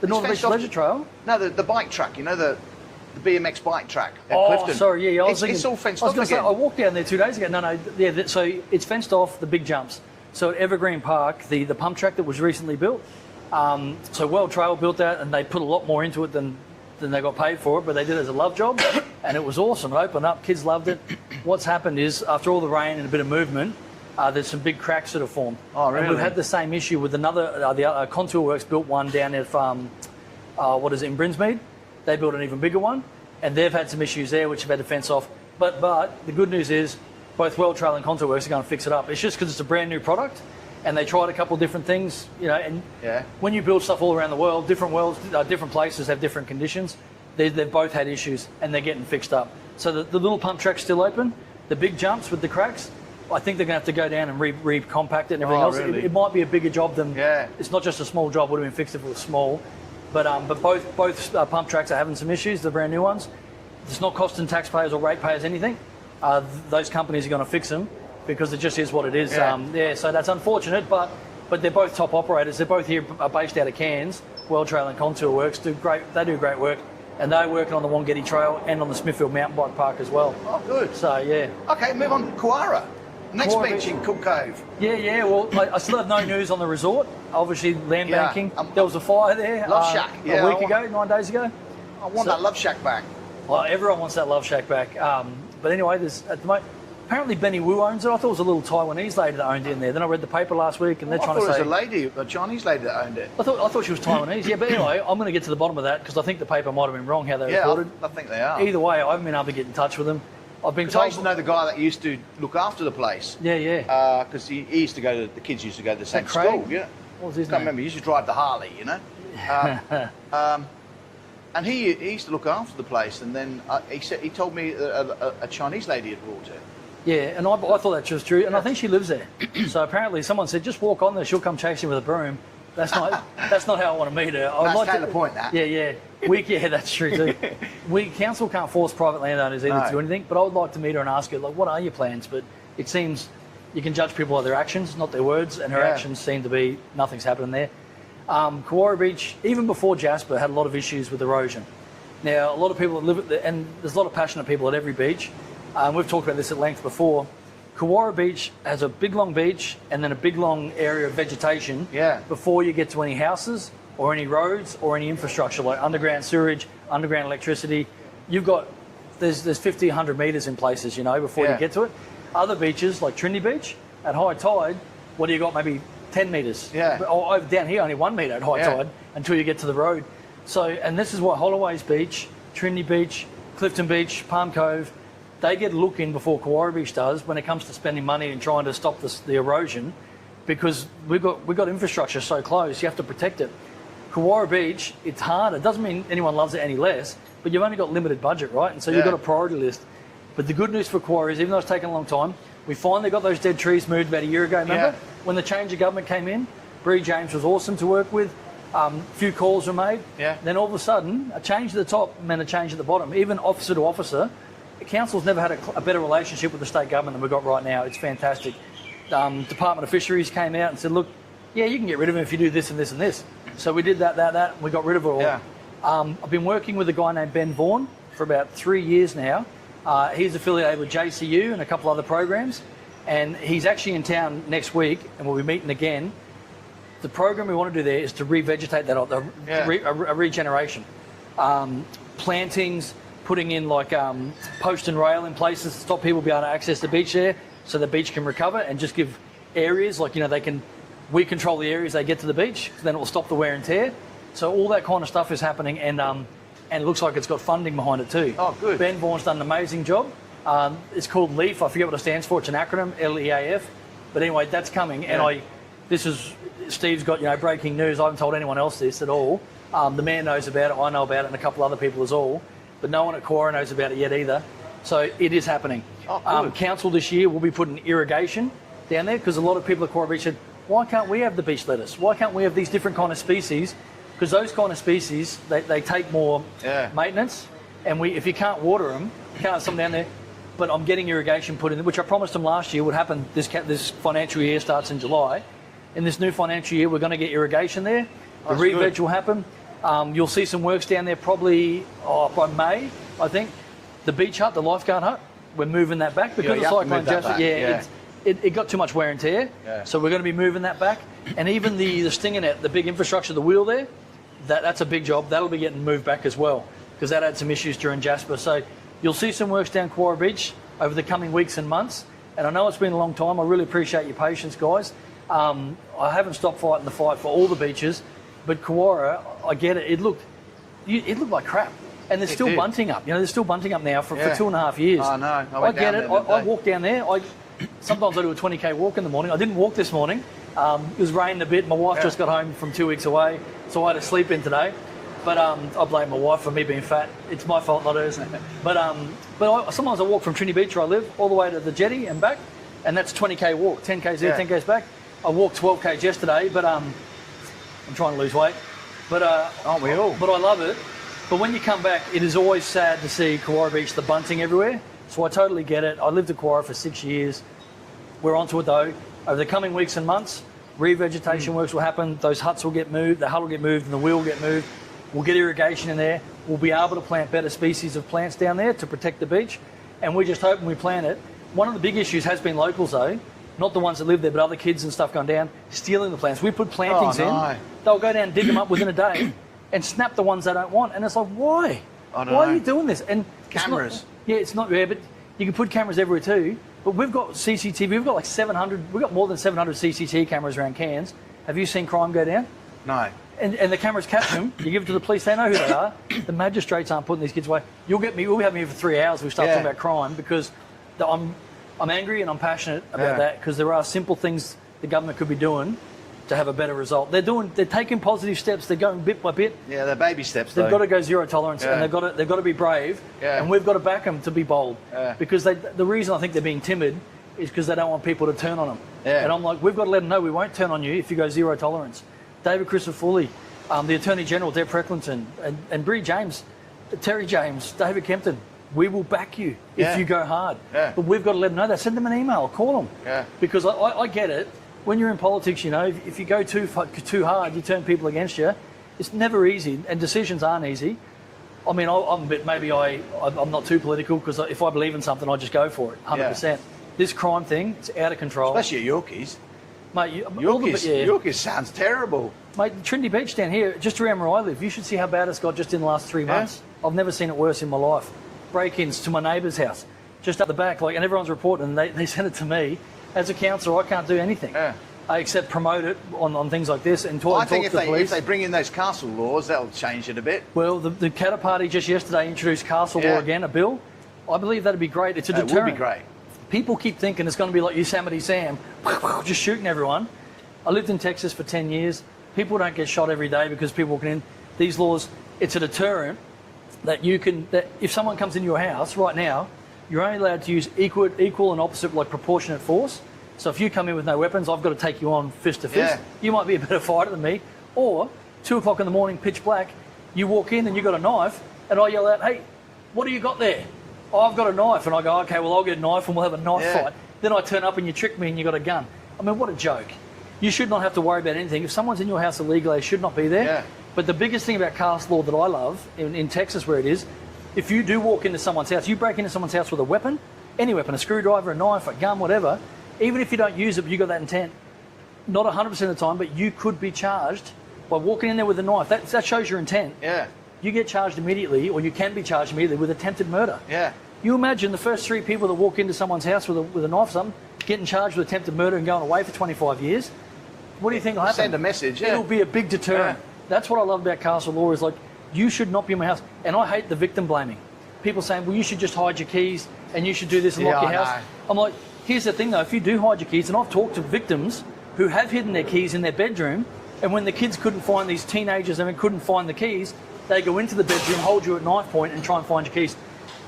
The It's Northern Beach fenced off- Leisure Trail. No, the bike track. You know the BMX bike track at Oh, Clifton. sorry, yeah, I was it's, thinking. it's all fenced I was off gonna say, again. I walked down there 2 days ago. No, yeah. So it's fenced off the big jumps. So at Evergreen Park, the pump track that was recently built. So World Trail built that, and they put a lot more into it than they got paid for it. But they did it as a love job, and it was awesome. It opened up. Kids loved it. What's happened is after all the rain and a bit of movement, there's some big cracks that have formed. Oh, And we've really? had the same issue with another. The Contour Works built one down at in Brinsmead. They built an even bigger one, and they've had some issues there which have had to fence off. But the good news is both World Trail and Contour Works are going to fix it up. It's just because it's a brand new product, and they tried a couple of different things, And Yeah. when you build stuff all around the world, different places have different conditions. They've both had issues, and they're getting fixed up. So the little pump track's still open. The big jumps with the cracks, I think they're going to have to go down and re-compact it and everything Oh, else. really? It might be a bigger job than. Yeah. It's not just a small job. Would have been fixed if it was small. But both pump tracks are having some issues. The brand new ones. It's not costing taxpayers or ratepayers anything. Those companies are going to fix them because it just is what it is. Yeah. So that's unfortunate, but they're both top operators. They're both here based out of Cairns. World Trail and Contour Works do great. They do great work, and they're working on the Wangetti Trail and on the Smithfield Mountain Bike Park as well. Oh, good. So yeah. Okay, move on. Kuara. Next Kuara beach Beach. in Cook Cove. Yeah. Well, I still have no news on the resort. Obviously, land Yeah, banking. There was a fire there. Love Shack. Yeah, a week ago, 9 days ago. I want that Love Shack back. Well, everyone wants that Love Shack back. But anyway, there's at the moment. Apparently, Benny Wu owns it. I thought it was a little Taiwanese lady that owned it in there. Then I read the paper last week, and they're I trying thought to say. it was a lady, a Chinese lady that owned it. I thought she was Taiwanese. Yeah, but anyway, I'm going to get to the bottom of that because I think the paper might have been wrong how they Yeah, reported. I think they are. Either way, I haven't been able to get in touch with them. I've been Because I told. used to know the guy that used to look after the place. Yeah. Because he used to go to, the kids used to go to the same Craig? school. Yeah. What was his Can't name? remember. He used to drive the Harley, And he used to look after the place. And then he told me a Chinese lady had brought it. Yeah, and I thought that was true, and I think she lives there. So apparently, someone said just walk on there. She'll come chase you with a broom. That's not how I want to meet her. That's kind of the point, that. Yeah. Yeah, that's true too. Council can't force private landowners either No. to do anything, but I would like to meet her and ask her, like, what are your plans? But it seems you can judge people by their actions, not their words, and her Yeah. actions seem to be nothing's happening there. Kuara Beach, even before Jasper, had a lot of issues with erosion. Now, a lot of people that live at and there's a lot of passionate people at every beach. We've talked about this at length before. Kuara Beach has a big long beach and then a big long area of vegetation Yeah. before you get to any houses or any roads or any infrastructure like underground sewage, underground electricity. You've got, there's 50, 100 metres in places, you know, before you get to it. Other beaches like Trinity Beach, at high tide, what do you got? Maybe 10 metres. Yeah. Or over down here, only 1 metre at high tide until you get to the road. So, and this is what Holloway's Beach, Trinity Beach, Clifton Beach, Palm Cove, they get a look in before Kauai Beach does when it comes to spending money and trying to stop the erosion, because we've got infrastructure so close, you have to protect it. Kauai Beach, it's hard. It doesn't mean anyone loves it any less, but you've only got limited budget, right? And so you've got a priority list. But the good news for Kauai is, even though it's taken a long time, we finally got those dead trees moved about a year ago, remember? Yeah. When the change of government came in, Bree James was awesome to work with. Few calls were made. Yeah. Then all of a sudden, a change at the top meant a change at the bottom. Even officer to officer, the council's never had a better relationship with the state government than we've got right now. It's fantastic. Department of Fisheries came out and said, look, yeah, you can get rid of him if you do this and this and this. So we did that, and we got rid of it all. Yeah. I've been working with a guy named Ben Vaughan for about 3 years now. He's affiliated with JCU and a couple other programs, and he's actually in town next week, and we'll be meeting again. The program we want to do there is to revegetate that, a regeneration. Plantings, putting in like post and rail in places to stop people being able to access the beach there, so the beach can recover, and just give areas like, you know, we control the areas they get to the beach, so then it will stop the wear and tear. So all that kind of stuff is happening, and it looks like it's got funding behind it too. Oh, good. Ben Vaughan's done an amazing job. It's called LEAF. I forget what it stands for. It's an acronym, LEAF. But anyway, that's coming, and Steve's got, you know, breaking news. I haven't told anyone else this at all. The mayor knows about it. I know about it, and a couple other people as all. But no one at Kauai knows about it yet either. So it is happening. Oh, good. Council this year will be putting irrigation down there, because a lot of people at Kauai Beach said, why can't we have the beach lettuce? Why can't we have these different kind of species? Because those kind of species, they take more maintenance, and if you can't water them, you can't have some down there. But I'm getting irrigation put in, which I promised them last year would happen. This financial year starts in July. In this new financial year, we're going to get irrigation there. The re-veg will happen. You'll see some works down there probably by May, I think. The beach hut, the lifeguard hut, we're moving that back because the cyclone just it got too much wear and tear. Yeah. So we're going to be moving that back. And even the stinger net, the big infrastructure, the wheel there, that's a big job. That'll be getting moved back as well, because that had some issues during Jasper. So you'll see some works down Kauai Beach over the coming weeks and months. And I know it's been a long time. I really appreciate your patience, guys. I haven't stopped fighting the fight for all the beaches, but Kauai, I get it. It looked like crap. And there's still bunting up. You know, there's still bunting up now for 2.5 years. Oh, no. I get it. I walk down there. Sometimes I do a 20k walk in the morning. I didn't walk this morning. It was raining a bit. My wife just got home from 2 weeks away, so I had to sleep in today. But I blame my wife for me being fat. It's my fault, not hers. But sometimes I walk from Trinity Beach, where I live, all the way to the jetty and back, and that's 20k walk, 10k's there, 10k's back. I walked 12k's yesterday, but I'm trying to lose weight. But aren't we all? But I love it. But when you come back, it is always sad to see Kauai Beach, the bunting everywhere. So I totally get it. I lived at Kauai for 6 years. We're onto it though. Over the coming weeks and months, revegetation works will happen. Those huts will get moved, the hut will get moved, and the wheel will get moved. We'll get irrigation in there. We'll be able to plant better species of plants down there to protect the beach. And we're just hoping we plant it. One of the big issues has been locals though, not the ones that live there, but other kids and stuff going down, stealing the plants. We put plantings in, they'll go down, dig them up within a day, and snap the ones they don't want. And it's like, why? Why are you doing this? And cameras. It's not but you can put cameras everywhere too. But we've got CCTV, we've got like 700, we've got more than 700 CCTV cameras around Cairns. Have you seen crime go down? No. And the cameras catch them, you give it to the police, they know who they are. The magistrates aren't putting these kids away. We'll have me here for 3 hours, we start talking about crime, because I'm angry and I'm passionate about that, because there are simple things the government could be doing to have a better result. They're taking positive steps, they're going bit by bit. Yeah, they're baby steps. They've got to go zero tolerance, and they've got to be brave, and we've got to back them to be bold. Because the reason I think they're being timid is because they don't want people to turn on them. And I'm like, we've got to let them know we won't turn on you if you go zero tolerance. David Christopher, the Attorney General, Deb Frecklinton, and Bree James, Terry James, David Kempton, we will back you if you go hard. But we've got to let them know that. Send them an email, call them. Because I get it. When you're in politics, you know, if you go too hard, you turn people against you. It's never easy, and decisions aren't easy. I mean, I'm not too political, because if I believe in something, I just go for it, 100%. This crime thing, it's out of control. Especially at Yorkies. Mate, Yorkies sounds terrible. Mate, Trinity Beach down here, just around where I live, you should see how bad it's got just in the last 3 months. I've never seen it worse in my life. Break-ins to my neighbour's house, just up the back, like, and everyone's reporting, and they send it to me. As a councillor, I can't do anything except promote it on things like this and talk, I think talk to the police. if they bring in those castle laws, that'll change it a bit. Well, the Katter Party just yesterday introduced castle law again, a bill. I believe that'd be great. It's a deterrent. It would be great. People keep thinking it's going to be like Yosemite Sam, just shooting everyone. I lived in Texas for 10 years. People don't get shot every day because people walking in. These laws, it's a deterrent that that if someone comes into your house right now, you're only allowed to use equal and opposite, like proportionate force. So if you come in with no weapons, I've got to take you on fist to fist. You might be a better fighter than me. Or 2 o'clock in the morning, pitch black, you walk in and you got a knife, and I yell out, "Hey, what do you got there?" "Oh, I've got a knife." And I go, "Okay, well, I'll get a knife and we'll have a knife fight." Then I turn up and you trick me and you got a gun. I mean, what a joke. You should not have to worry about anything. If someone's in your house illegally, they should not be there. But the biggest thing about castle law that I love, in Texas where it is, if you do walk into someone's house, you break into someone's house with a weapon, any weapon, a screwdriver, a knife, a gun, whatever, even if you don't use it, but you got that intent, not 100% of the time, but you could be charged by walking in there with a knife. That shows your intent. You get charged immediately, or you can be charged immediately with attempted murder. You imagine the first 3 people that walk into someone's house with a knife or something, getting charged with attempted murder and going away for 25 years. What do you think will happen? Send a message, It'll be a big deterrent. That's what I love about castle law is, like, you should not be in my house. And I hate the victim blaming. People saying, well, you should just hide your keys and you should do this and lock your house. I'm like, here's the thing though, if you do hide your keys, and I've talked to victims who have hidden their keys in their bedroom, and when the kids couldn't find, these teenagers couldn't find the keys, they go into the bedroom, hold you at knife point and try and find your keys.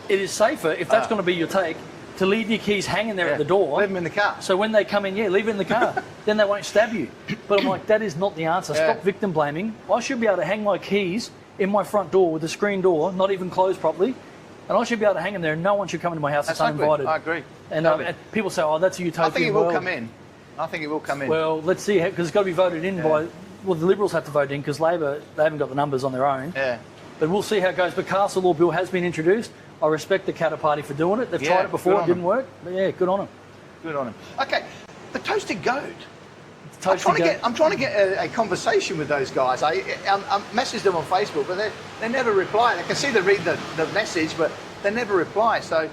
It is safer, if that's going to be your take, to leave your keys hanging there at the door. Leave them in the car. So when they come in, leave it in the car. Then they won't stab you. But I'm like, that is not the answer. Stop victim blaming. I should be able to hang my keys in my front door with the screen door, not even closed properly. And I should be able to hang them there and no one should come into my house that's uninvited. I agree. And people say, oh, that's a utopian I think it world. will come in. I think it will come in. Well, let's see, because it's got to be voted in by... Well, the Liberals have to vote in because Labor, they haven't got the numbers on their own. But we'll see how it goes. But castle law bill has been introduced. I respect the Katter Party for doing it. They've tried it before, it didn't work. But good on them. Good on them. Okay, the toasted goat. I'm trying to get a conversation with those guys. I message them on Facebook, but they never reply. I can see they read the message, but they never reply. So,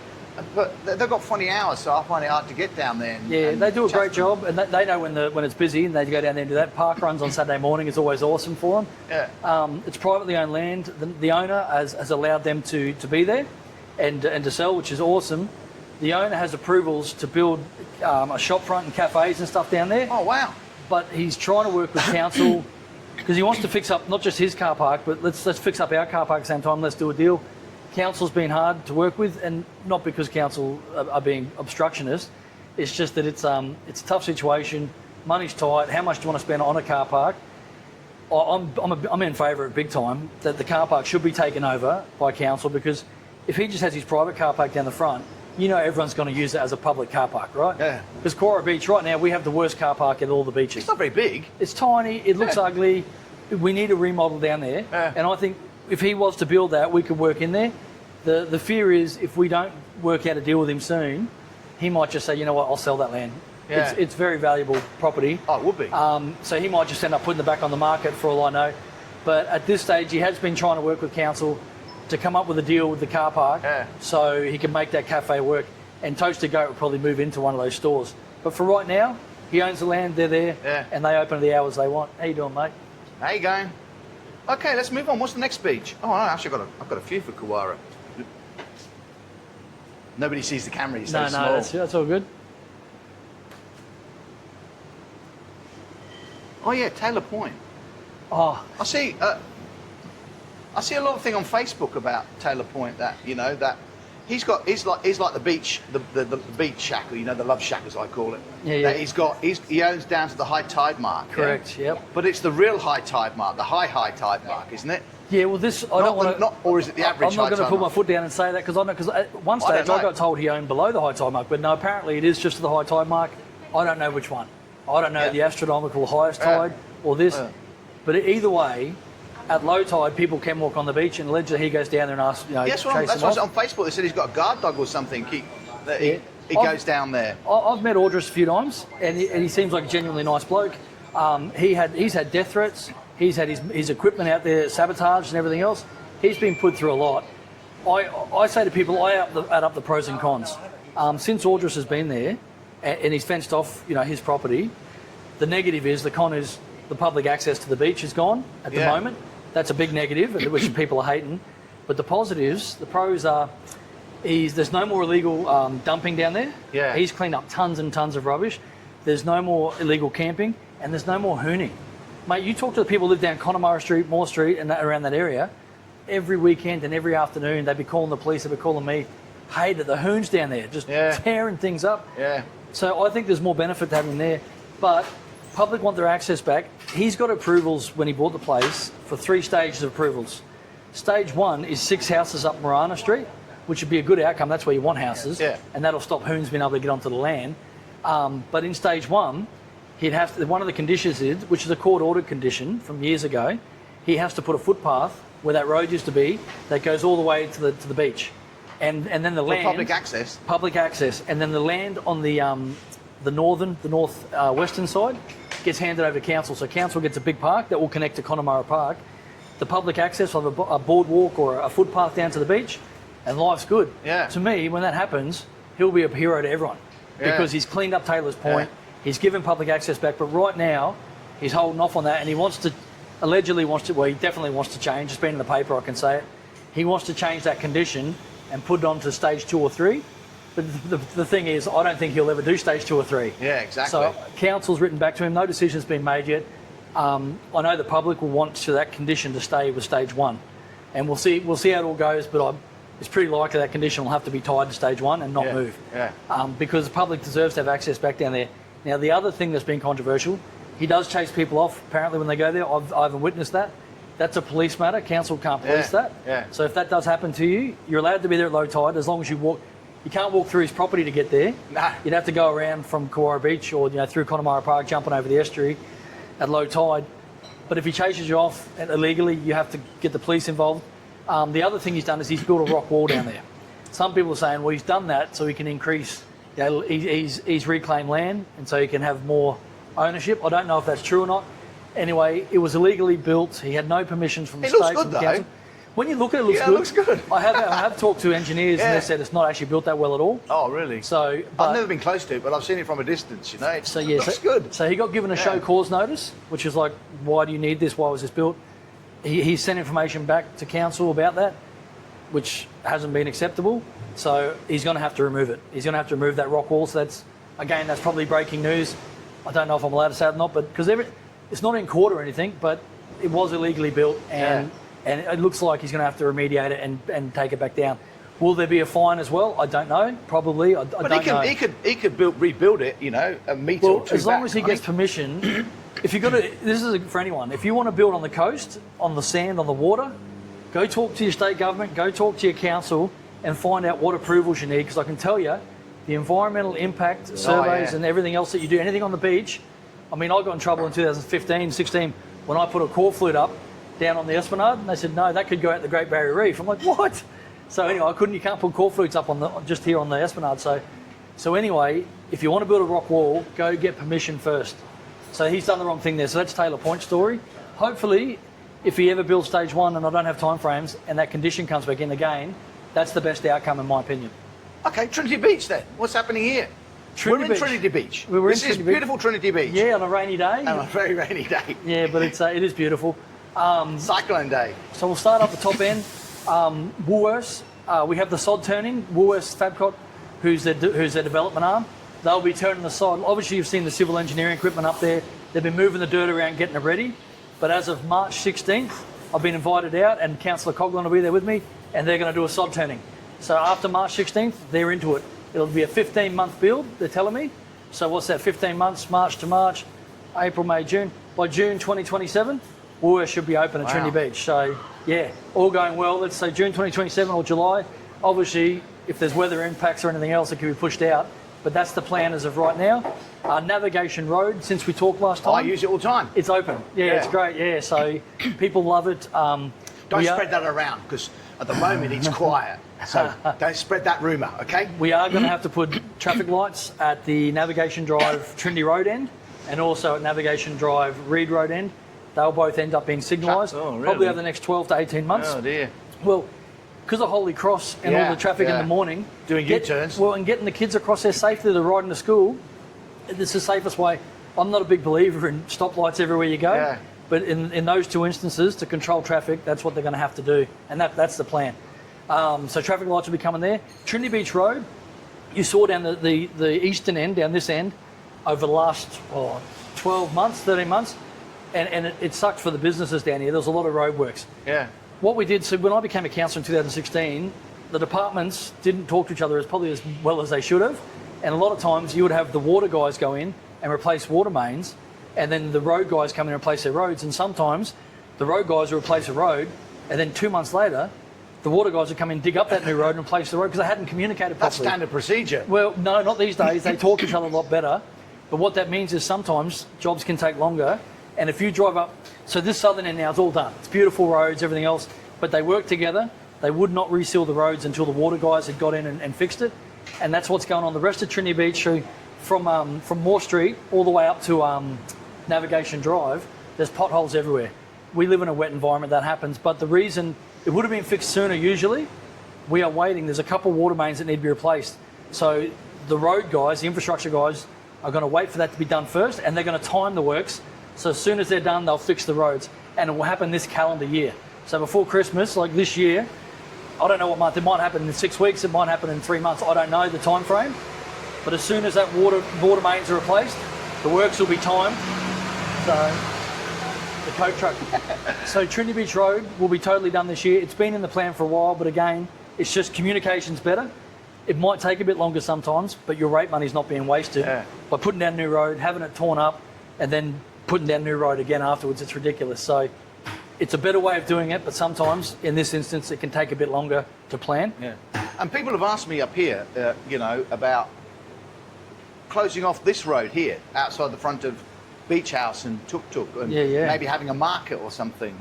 but they've got funny hours, so I find it hard to get down there. And they do a great job, and they know when it's busy, and they go down there and do that. Park runs on Saturday morning is always awesome for them. It's privately owned land. The owner has allowed them to be there and to sell, which is awesome. The owner has approvals to build a shop front and cafes and stuff down there. Oh, wow. But he's trying to work with council because he wants to fix up not just his car park, but let's fix up our car park at the same time. Let's do a deal. Council's been hard to work with, and not because council are being obstructionist. It's just that it's a tough situation. Money's tight. How much do you want to spend on a car park? I'm in favour of big time that the car park should be taken over by council, because if he just has his private car park down the front, you know everyone's going to use it as a public car park, right? Because Cora Beach, right now, we have the worst car park at all the beaches. It's not very big. It's tiny. It looks ugly. We need a remodel down there. And I think if he was to build that, we could work in there. The fear is if we don't work out a deal with him soon, he might just say, you know what, I'll sell that land. It's very valuable property. Oh, it would be. So he might just end up putting it back on the market for all I know. But at this stage, he has been trying to work with council to come up with a deal with the car park so he can make that cafe work. And Toasted Goat will probably move into one of those stores. But for right now, he owns the land, they're there, and they open at the hours they want. How you doing, mate? How you going? Okay, let's move on. What's the next beach? Oh, no, actually, I've got a few for Kawara. Nobody sees the camera, he's so small. That's all good. Oh, yeah, Taylor Point. Oh, I see a lot of thing on Facebook about Taylor Point that, you know, that he's like the beach, the beach shack, you know, the love shack as I call it. That he owns down to the high tide mark. Correct. Yep. But it's the real high tide mark, the high tide mark, isn't it? Yeah. Well, this I don't want to. Or is it the average? I'm not going to put my foot down and say that because at one stage I got told he owned below the high tide mark, but no, apparently it is just the high tide mark. I don't know which one. I don't know the astronomical highest tide or this, but either way. At low tide, people can walk on the beach, and allegedly he goes down there and asks, you know, that's what on Facebook. They said he's got a guard dog or something. He goes down there. I've met Audrus a few times, and he seems like a genuinely nice bloke. He's had death threats. He's had his equipment out there sabotaged and everything else. He's been put through a lot. I say to people, I add up the pros and cons. Since Audris has been there and he's fenced off, his property, the negative is, the con is the public access to the beach is gone at the moment. That's a big negative, which people are hating. But the positives, the pros are, there's no more illegal dumping down there. Yeah. He's cleaned up tons and tons of rubbish. There's no more illegal camping, and there's no more hooning. Mate, you talk to the people who live down Connemara Street, Moore Street, and around that area, every weekend and every afternoon, they'd be calling the police, they'd be calling me, hey, the hoons down there, just tearing things up. Yeah. So I think there's more benefit to having him there. But public want their access back. He's got approvals when he bought the place for 3 stages of approvals. Stage 1 is 6 houses up Marana Street, which would be a good outcome. That's where you want houses. Yeah. And that'll stop hoons being able to get onto the land. But in stage 1, he'd have to, one of the conditions is, which is a court-ordered condition from years ago, he has to put a footpath where that road used to be that goes all the way to the beach. And then the land... public access? Public access. And then the land on the northwestern side gets handed over to council. So council gets a big park that will connect to Connemara Park. The public access will have a boardwalk or a footpath down to the beach, and life's good. Yeah. To me, when that happens, he'll be a hero to everyone because he's cleaned up Taylor's Point. Yeah. He's given public access back, but right now he's holding off on that, and he definitely wants to change. It's been in the paper, I can say it. He wants to change that condition and put it on to stage 2 or 3. But the thing is, I don't think he'll ever do stage 2 or 3. Yeah, exactly. So council's written back to him. No decision's been made yet. I know the public will want that condition to stay with stage 1, and we'll see how it all goes. But it's pretty likely that condition will have to be tied to stage 1 and not move. Yeah. Because the public deserves to have access back down there. Now, the other thing that's been controversial, he does chase people off apparently when they go there. I haven't witnessed that. That's a police matter. Council can't police that. Yeah. So if that does happen to you, you're allowed to be there at low tide as long as you walk. You can't walk through his property to get there. No. You'd have to go around from Kawara Beach or through Connemara Park, jumping over the estuary at low tide. But if he chases you off illegally, you have to get the police involved. The other thing he's done is he's built a rock wall down there. Some people are saying, well, he's done that so he can increase. He's reclaimed land, and so he can have more ownership. I don't know if that's true or not. Anyway, it was illegally built. He had no permissions from the state. It looks good, though. Council. When you look at it, it looks good. It looks good. I have talked to engineers, and they said it's not actually built that well at all. Oh, really? So I've never been close to it, but I've seen it from a distance. It looks good. So he got given a show cause notice, which is like, why do you need this? Why was this built? He sent information back to council about that, which hasn't been acceptable. So he's going to have to remove it. He's going to have to remove that rock wall. So that's probably breaking news. I don't know if I'm allowed to say it or not, but because it's not in court or anything, but it was illegally built, and it looks like he's going to have to remediate it and take it back down. Will there be a fine as well? I don't know. Probably. I don't know. He could rebuild it, a metre or 2 as long back, as he gets permission. If you got to, this is for anyone. If you want to build on the coast, on the sand, on the water, go talk to your state government. Go talk to your council and find out what approvals you need. Because I can tell you, the environmental impact surveys and everything else that you do, anything on the beach. I mean, I got in trouble in 2015, 16 when I put a core flute up down on the Esplanade, and they said no, that could go out the Great Barrier Reef. I'm like, what? So anyway, you can't put core flutes up just here on the Esplanade. So anyway, if you want to build a rock wall, go get permission first. So he's done the wrong thing there. So that's Taylor Point's story. Hopefully, if he ever builds stage 1, and I don't have time frames, and that condition comes back in again, that's the best outcome in my opinion. Okay, Trinity Beach then. What's happening here? We're in Trinity Beach. This is beautiful Trinity Beach. Yeah, on a rainy day. On a very rainy day. Yeah, but it is beautiful. Cyclone day. So we'll start up the top end. Woolworths. We have the sod turning. Woolworths Fabcot, who's their development arm. They'll be turning the sod. Obviously, you've seen the civil engineering equipment up there. They've been moving the dirt around, getting it ready. But as of March 16th, I've been invited out, and Councillor Coughlin will be there with me, and they're going to do a sod turning. So after March 16th, they're into it. It'll be a 15-month build, they're telling me. So what's that, 15 months, March to March, April, May, June. By June 2027, Woolworths should be open at Trinity Beach. So, yeah, all going well. Let's say June 2027 or July. Obviously, if there's weather impacts or anything else, it can be pushed out. But that's the plan as of right now. Navigation Road, since we talked last time. I use it all the time. It's open. Yeah, it's great. Yeah, so people love it. Don't spread that around, because at the moment it's quiet. So don't spread that rumour, okay? We are going to have to put traffic lights at the Navigation Drive Trinity Road end, and also at Navigation Drive Reed Road end. they'll both end up being signalised, Oh, really? probably over the next 12 to 18 months. Oh dear. Well, because of Holy Cross and all the traffic in the morning. Doing U-turns. Well, and getting the kids across there safely to riding to school, it's the safest way. I'm not a big believer in stoplights everywhere you go. Yeah. But in those two instances, to control traffic, that's what they're going to have to do. And that's the plan. So traffic lights will be coming there. Trinity Beach Road, you saw down the eastern end, down this end, over the last 12 months, 13 months. And it sucked for the businesses down here. There was a lot of roadworks. Yeah. What we did, so when I became a councillor in 2016, the departments didn't talk to each other probably as well as they should have. And a lot of times you would have the water guys go in and replace water mains, and then the road guys come in and replace their roads. And sometimes the road guys would replace a road, and then 2 months later, the water guys would come in, dig up that new road and replace the road because they hadn't communicated That's properly. standard procedure. Well, no, not these days. They talk to each other a lot better. But what that means is sometimes jobs can take longer. And if you drive up, so this southern end now is all done. It's beautiful roads, everything else. But they work together. They would not reseal the roads until the water guys had got in and fixed it. And that's what's going on. The rest of Trinity Beach, from Moore Street all the way up to Navigation Drive, there's potholes everywhere. We live in a wet environment, that happens. But the reason it would have been fixed sooner usually, we are waiting. There's a couple of water mains that need to be replaced. So the road guys, the infrastructure guys, are going to wait for that to be done first, and they're going to time the works. So as soon as they're done, they'll fix the roads. And it will happen this calendar year. So before Christmas, like this year, I don't know what month. It might happen in 6 weeks. It might happen in 3 months. I don't know the time frame. But as soon as that water mains are replaced, the works will be timed. So the Coke truck. So Trinity Beach Road will be totally done this year. It's been in the plan for a while, but again, it's just communication's better. It might take a bit longer sometimes, but your rate money's not being wasted by putting down a new road, having it torn up, and then putting down a new road again afterwards. It's ridiculous. So it's a better way of doing it, but sometimes in this instance it can take a bit longer to plan. Yeah. And people have asked me up here, about closing off this road here outside the front of Beach House and Tuk Tuk, and maybe having a market or something.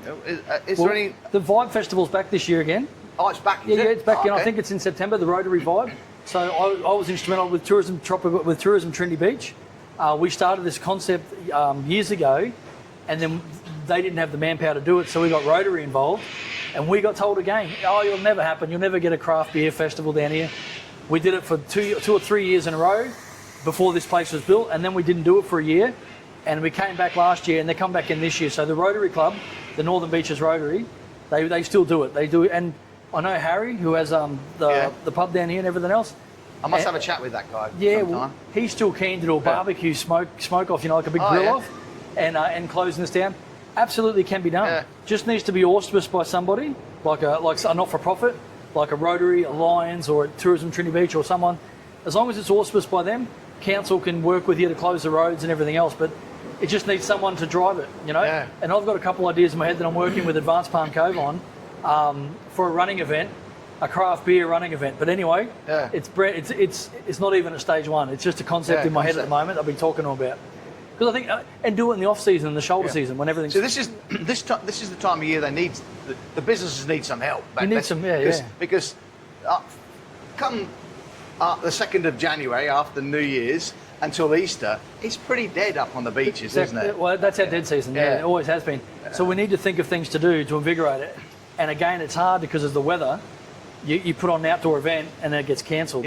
Is there any? The Vibe Festival's back this year again. Oh, it's back. Yeah, it's back again. I think it's in September. The Rotary Vibe. So I was instrumental with Tourism Trinity Beach. We started this concept years ago, and then they didn't have the manpower to do it, so we got Rotary involved, and we got told again, it'll never happen. You'll never get a craft beer festival down here. We did it for two or 3 years in a row before this place was built, and then we didn't do it for a year, and we came back last year, and they come back in this year. So the Rotary Club, the Northern Beaches Rotary, they still do it. They do it, and I know Harry, who has the pub down here and everything else. I must have a chat with that guy. Yeah, sometime. well, he's still keen to do a barbecue smoke off, like a big grill off, and closing this down. Absolutely can be done. Yeah. Just needs to be auspiced by somebody, like a not-for-profit, like a Rotary, a Lions, or a Tourism Trinity Beach, or someone. As long as it's auspiced by them, council can work with you to close the roads and everything else. But it just needs someone to drive it, Yeah. And I've got a couple ideas in my head that I'm working with Advanced Palm Cove on for a running event. A craft beer running event, but anyway, it's not even at stage one. It's just a concept in my head at the moment. I've been talking to them about because I think and do it in the off season and the shoulder season when everything's. So this is the time of year they need the businesses need some help. You need some because come the 2nd of January after New Year's until Easter, it's pretty dead up on the beaches, isn't it? Well, that's our dead season. Yeah, it always has been. So we need to think of things to do to invigorate it. And again, it's hard because of the weather. You put on an outdoor event and then it gets cancelled,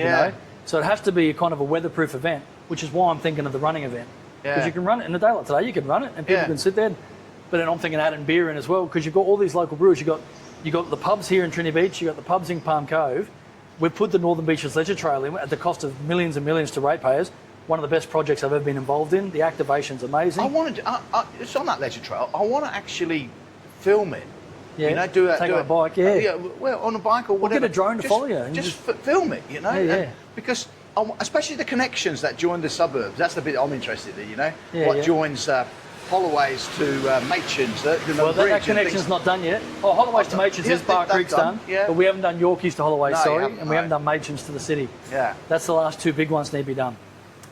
So it has to be a kind of a weatherproof event, which is why I'm thinking of the running event. Because you can run it in the daylight today, you can run it and people can sit there. But then I'm thinking adding beer in as well, because you've got all these local brewers. You've got the pubs here in Trinity Beach, you've got the pubs in Palm Cove. We've put the Northern Beaches Leisure Trail in at the cost of millions and millions to ratepayers. One of the best projects I've ever been involved in. The activation's amazing. It's on that leisure trail. I want to actually film it. Yeah, do it on a bike, well, on a bike or whatever. Get a drone to follow you. And just film it, because especially the connections that join the suburbs. That's the bit I'm interested in, joins Holloways to Machin's. That connection's not done yet. Holloways to Machin's is Bar Creek's done, but we haven't done Yorkies to Holloways, and we haven't done Machin's to the city. Yeah. That's the last two big ones need to be done.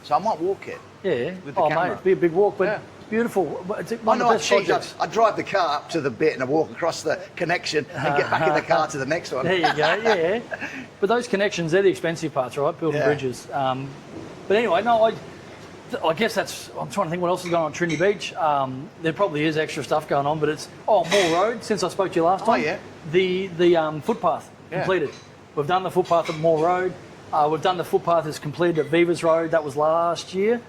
So I might walk it. Yeah. With the camera. Mate, it'd be a big walk, but it's beautiful. It's one of the best projects. I drive the car up to the bit and I walk across the connection and get back in the car to the next one. There you go, yeah. But those connections, they're the expensive parts, right? Building bridges. But anyway, I guess I'm trying to think what else is going on at Trinity Beach. There probably is extra stuff going on, but it's Moore Road. Since I spoke to you last time, the footpath completed. We've done the footpath at Moore Road. We've done the footpath is completed at Viva's Road. That was last year,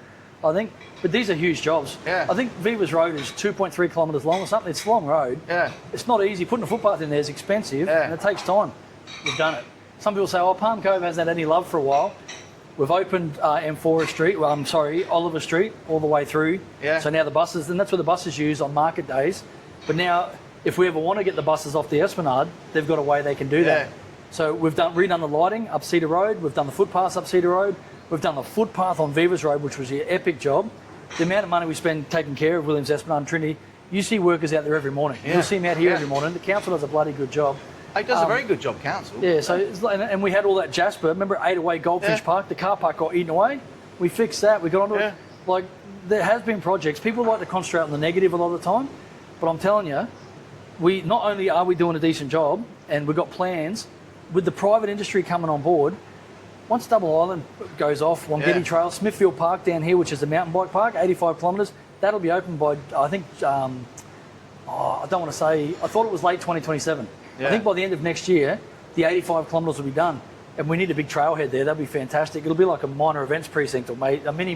I think. But these are huge jobs. Yeah. I think Viva's Road is 2.3 kilometres long or something. It's a long road. Yeah. It's not easy. Putting a footpath in there is expensive and it takes time. We've done it. Some people say, Palm Cove hasn't had any love for a while. We've opened Amphora Street, Oliver Street, all the way through. Yeah. So now the buses, and that's where the buses use on market days. But now, if we ever want to get the buses off the Esplanade, they've got a way they can do that. So we've redone the lighting up Cedar Road. We've done the footpaths up Cedar Road. We've done the footpath on Viva's Road, which was an epic job. The amount of money we spend taking care of Williams, Esplanade and Trinity, you see workers out there every morning. You'll see them out here every morning. The council does a bloody good job. It does a very good job, council. Yeah, so and we had all that Jasper. Remember 8away Goldfinch Park? The car park got eaten away. We fixed that. We got onto it. Like, there has been projects. People like to concentrate on the negative a lot of the time, but I'm telling you, we not only are we doing a decent job, and we've got plans with the private industry coming on board. Once Double Island goes off, Wangeti Trail, Smithfield Park down here, which is a mountain bike park, 85 kilometres, that'll be open by I think I don't want to say. I thought it was late 2027. I think by the end of next year, the 85 kilometres will be done. And we need a big trailhead there. That'd be fantastic. It'll be like a minor events precinct or a mini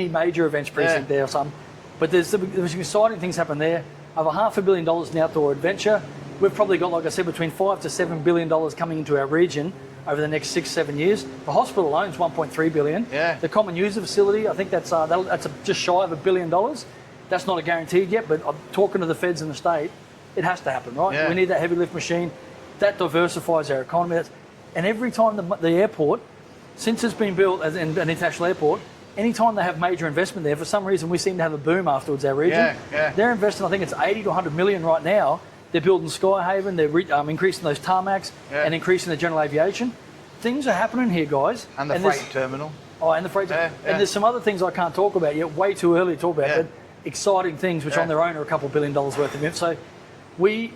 major events precinct there or something. But there's some exciting things happen there. Over $500 million in outdoor adventure. We've probably got, like I said, between $5 to $7 billion coming into our region over the next 6-7 years. The hospital alone is $1.3 billion. Yeah. The common user facility, I think that's just shy of $1 billion. That's not a guaranteed yet, but I'm talking to the feds in the state. It has to happen, right? Yeah. We need that heavy lift machine. That diversifies our economy. And every time the airport, since it's been built as an international airport, anytime they have major investment there, for some reason we seem to have a boom afterwards, our region. They're investing, I think it's 80 to 100 million right now. They're building Skyhaven, they're increasing those tarmacs and increasing the general aviation. Things are happening here, guys. And the freight terminal. Oh, and the freight terminal. And there's some other things I can't talk about yet, way too early to talk about, but exciting things which on their own are a couple $2 billion worth of it. So we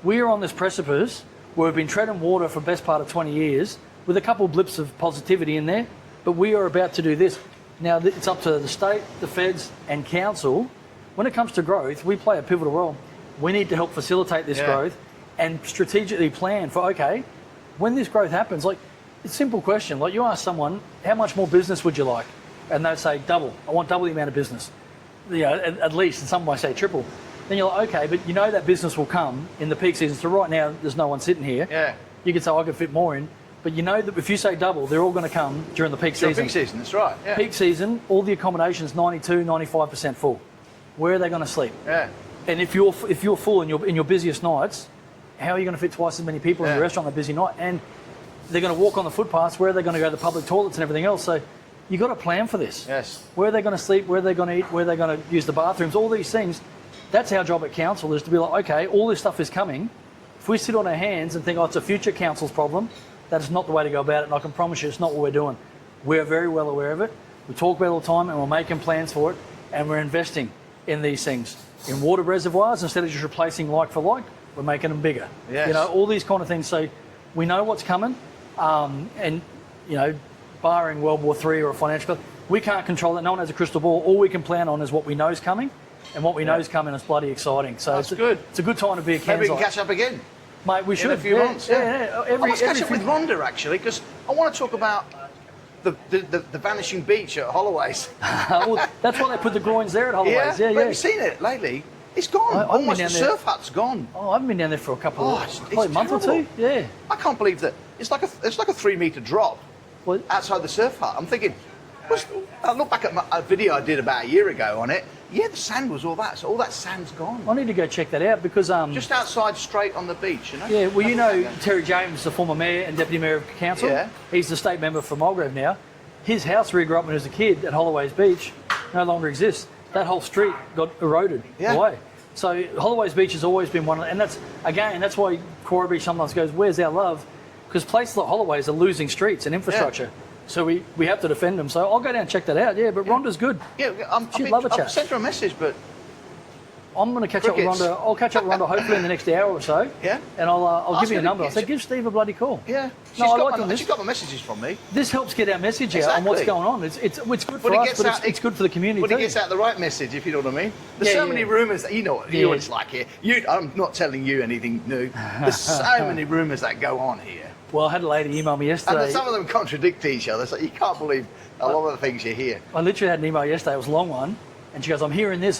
are on this precipice where we've been treading water for the best part of 20 years with a couple blips of positivity in there, but we are about to do this. Now, it's up to the state, the feds and council. When it comes to growth, we play a pivotal role. We need to help facilitate this growth and strategically plan for, okay, when this growth happens, like, it's a simple question. Like, you ask someone, how much more business would you like? And they'd say, double. I want double the amount of business. You know, at least, and some might say triple. Then you're like, okay, but you know that business will come in the peak season. So right now, there's no one sitting here. Yeah. You could say, I could fit more in. But you know that if you say double, they're all going to come during the peak season. Peak season, that's right. Yeah. Peak season, all the accommodation's 92, 95% full. Where are they going to sleep? Yeah. And if you're full in your busiest nights, how are you going to fit twice as many people in your restaurant on a busy night? And they're going to walk on the footpaths. Where are they going to go to the public toilets and everything else? So you've got to plan for this. Yes. Where are they going to sleep? Where are they going to eat? Where are they going to use the bathrooms? All these things. That's our job at council, is to be like, okay, all this stuff is coming. If we sit on our hands and think, oh, it's a future council's problem, that is not the way to go about it. And I can promise you it's not what we're doing. We're very well aware of it. We talk about it all the time and we're making plans for it. And we're investing in these things. In water reservoirs, instead of just replacing like for like, we're making them bigger. Yes. You know, all these kind of things. So we know what's coming. And, you know, barring World War III or a financial, we can't control that. No one has a crystal ball. All we can plan on is what we know is coming. And what we know is coming is bloody exciting. So that's good. It's a good time to be a Cairns. Maybe we can catch up again. Mate, we should. In a few months. I must catch up with Rhonda, actually, because I want to talk about the vanishing beach at Holloway's. Well, that's why they put the groins there at Holloway's. Yeah. Have you seen it lately? It's gone. Almost the surf hut's gone. Oh, I haven't been down there for a couple of probably a month or terrible. two. Yeah. I can't believe that. It's like a 3-metre drop outside the surf hut. I'm thinking, I look back at a video I did about a year ago on it. Yeah, the sand was all that. So all that sand's gone. I need to go check that out because just outside, straight on the beach, you know. Yeah, well, you know Terry James, the former mayor and deputy mayor of council. Yeah. He's the state member for Mulgrave now. His house where he grew up when he was a kid at Holloway's Beach no longer exists. That whole street got eroded away. So Holloway's Beach has always been one of, and that's why Cora Beach sometimes goes, "Where's our love?" Because places like Holloway's are losing streets and infrastructure. Yeah. So we have to defend them. So I'll go down and check that out. Yeah, but Rhonda's good. Yeah, she'd love a chat. I've sent her a message, but I'm going to catch up with Crickets. Rhonda. I'll catch up with Rhonda hopefully in the next hour or so. Yeah. And I'll Ask give you her a to- number. I said, give Steve a bloody call. Yeah. No, I like doing this. She got my messages from me. This helps get our message out on what's Exactly. going on. It's good for But it us, gets but out- it's good for the community But too. it gets out the right message, if you know what I mean. There's Yeah, so yeah. many rumours that you know what Yeah. it's like here. I'm not telling you anything new. There's so many rumours that go on here, Well, I had a lady email me and yesterday. then some of them contradict each other. So you can't believe a lot of the things you hear. I literally had an email yesterday. It was a long one, and she goes, "I'm hearing this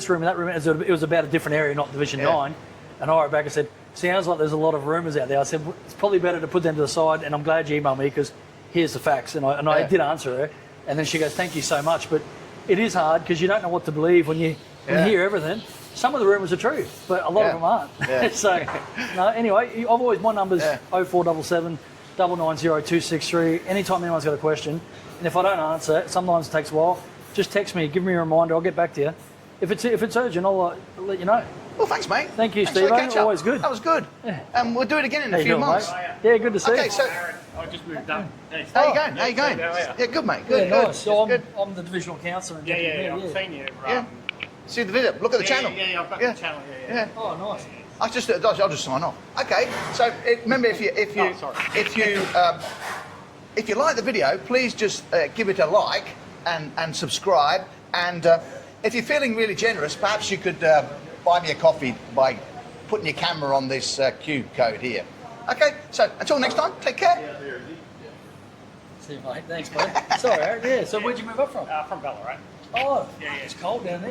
room and that room." It was about a different area, not Division Yeah. 9. And I wrote back and said, "Sounds like there's a lot of rumours out there." I said, "It's probably better to put them to the side." And I'm glad you emailed me because here's the facts. And I Yeah. did answer her, and then she goes, "Thank you so much." But it is hard because you don't know what to believe when you Yeah. hear everything. Some of the rumours are true, but a lot Yeah. of them aren't. Yeah. So, no. Anyway, my number's Yeah. 0477 990 263. Anytime anyone's got a question, and if I don't answer it, sometimes it takes a while. Just text me, give me a reminder. I'll get back to you. If it's urgent, I'll let you know. Well, thanks, mate. Thank you, Thanks for the Steve. catch-up. Always good. That was good. Yeah. We'll do it again in How a you few doing, months. mate? Yeah, good to see Okay, you. so I just moved up. Thanks. how you going? How you going? How are you? Yeah, good, mate. Yeah, Good, good. nice. So Good. I'm the divisional councillor. In Yeah, Deputy I've Mayor, seen you. Yeah. See the video. Look at the channel. Yeah, I've got Yeah. the channel. Yeah. Yeah. Oh, nice. I'll just sign off. Okay. So remember, if you like the video, please just give it a like and subscribe. And if you're feeling really generous, perhaps you could buy me a coffee by putting your camera on this Q code here. Okay. So until next time, take care. See you, mate. Thanks, mate. Sorry, Aaron. Yeah. So where'd you move up from? From Ballarat. Oh, Yeah, yeah. it's cold down there.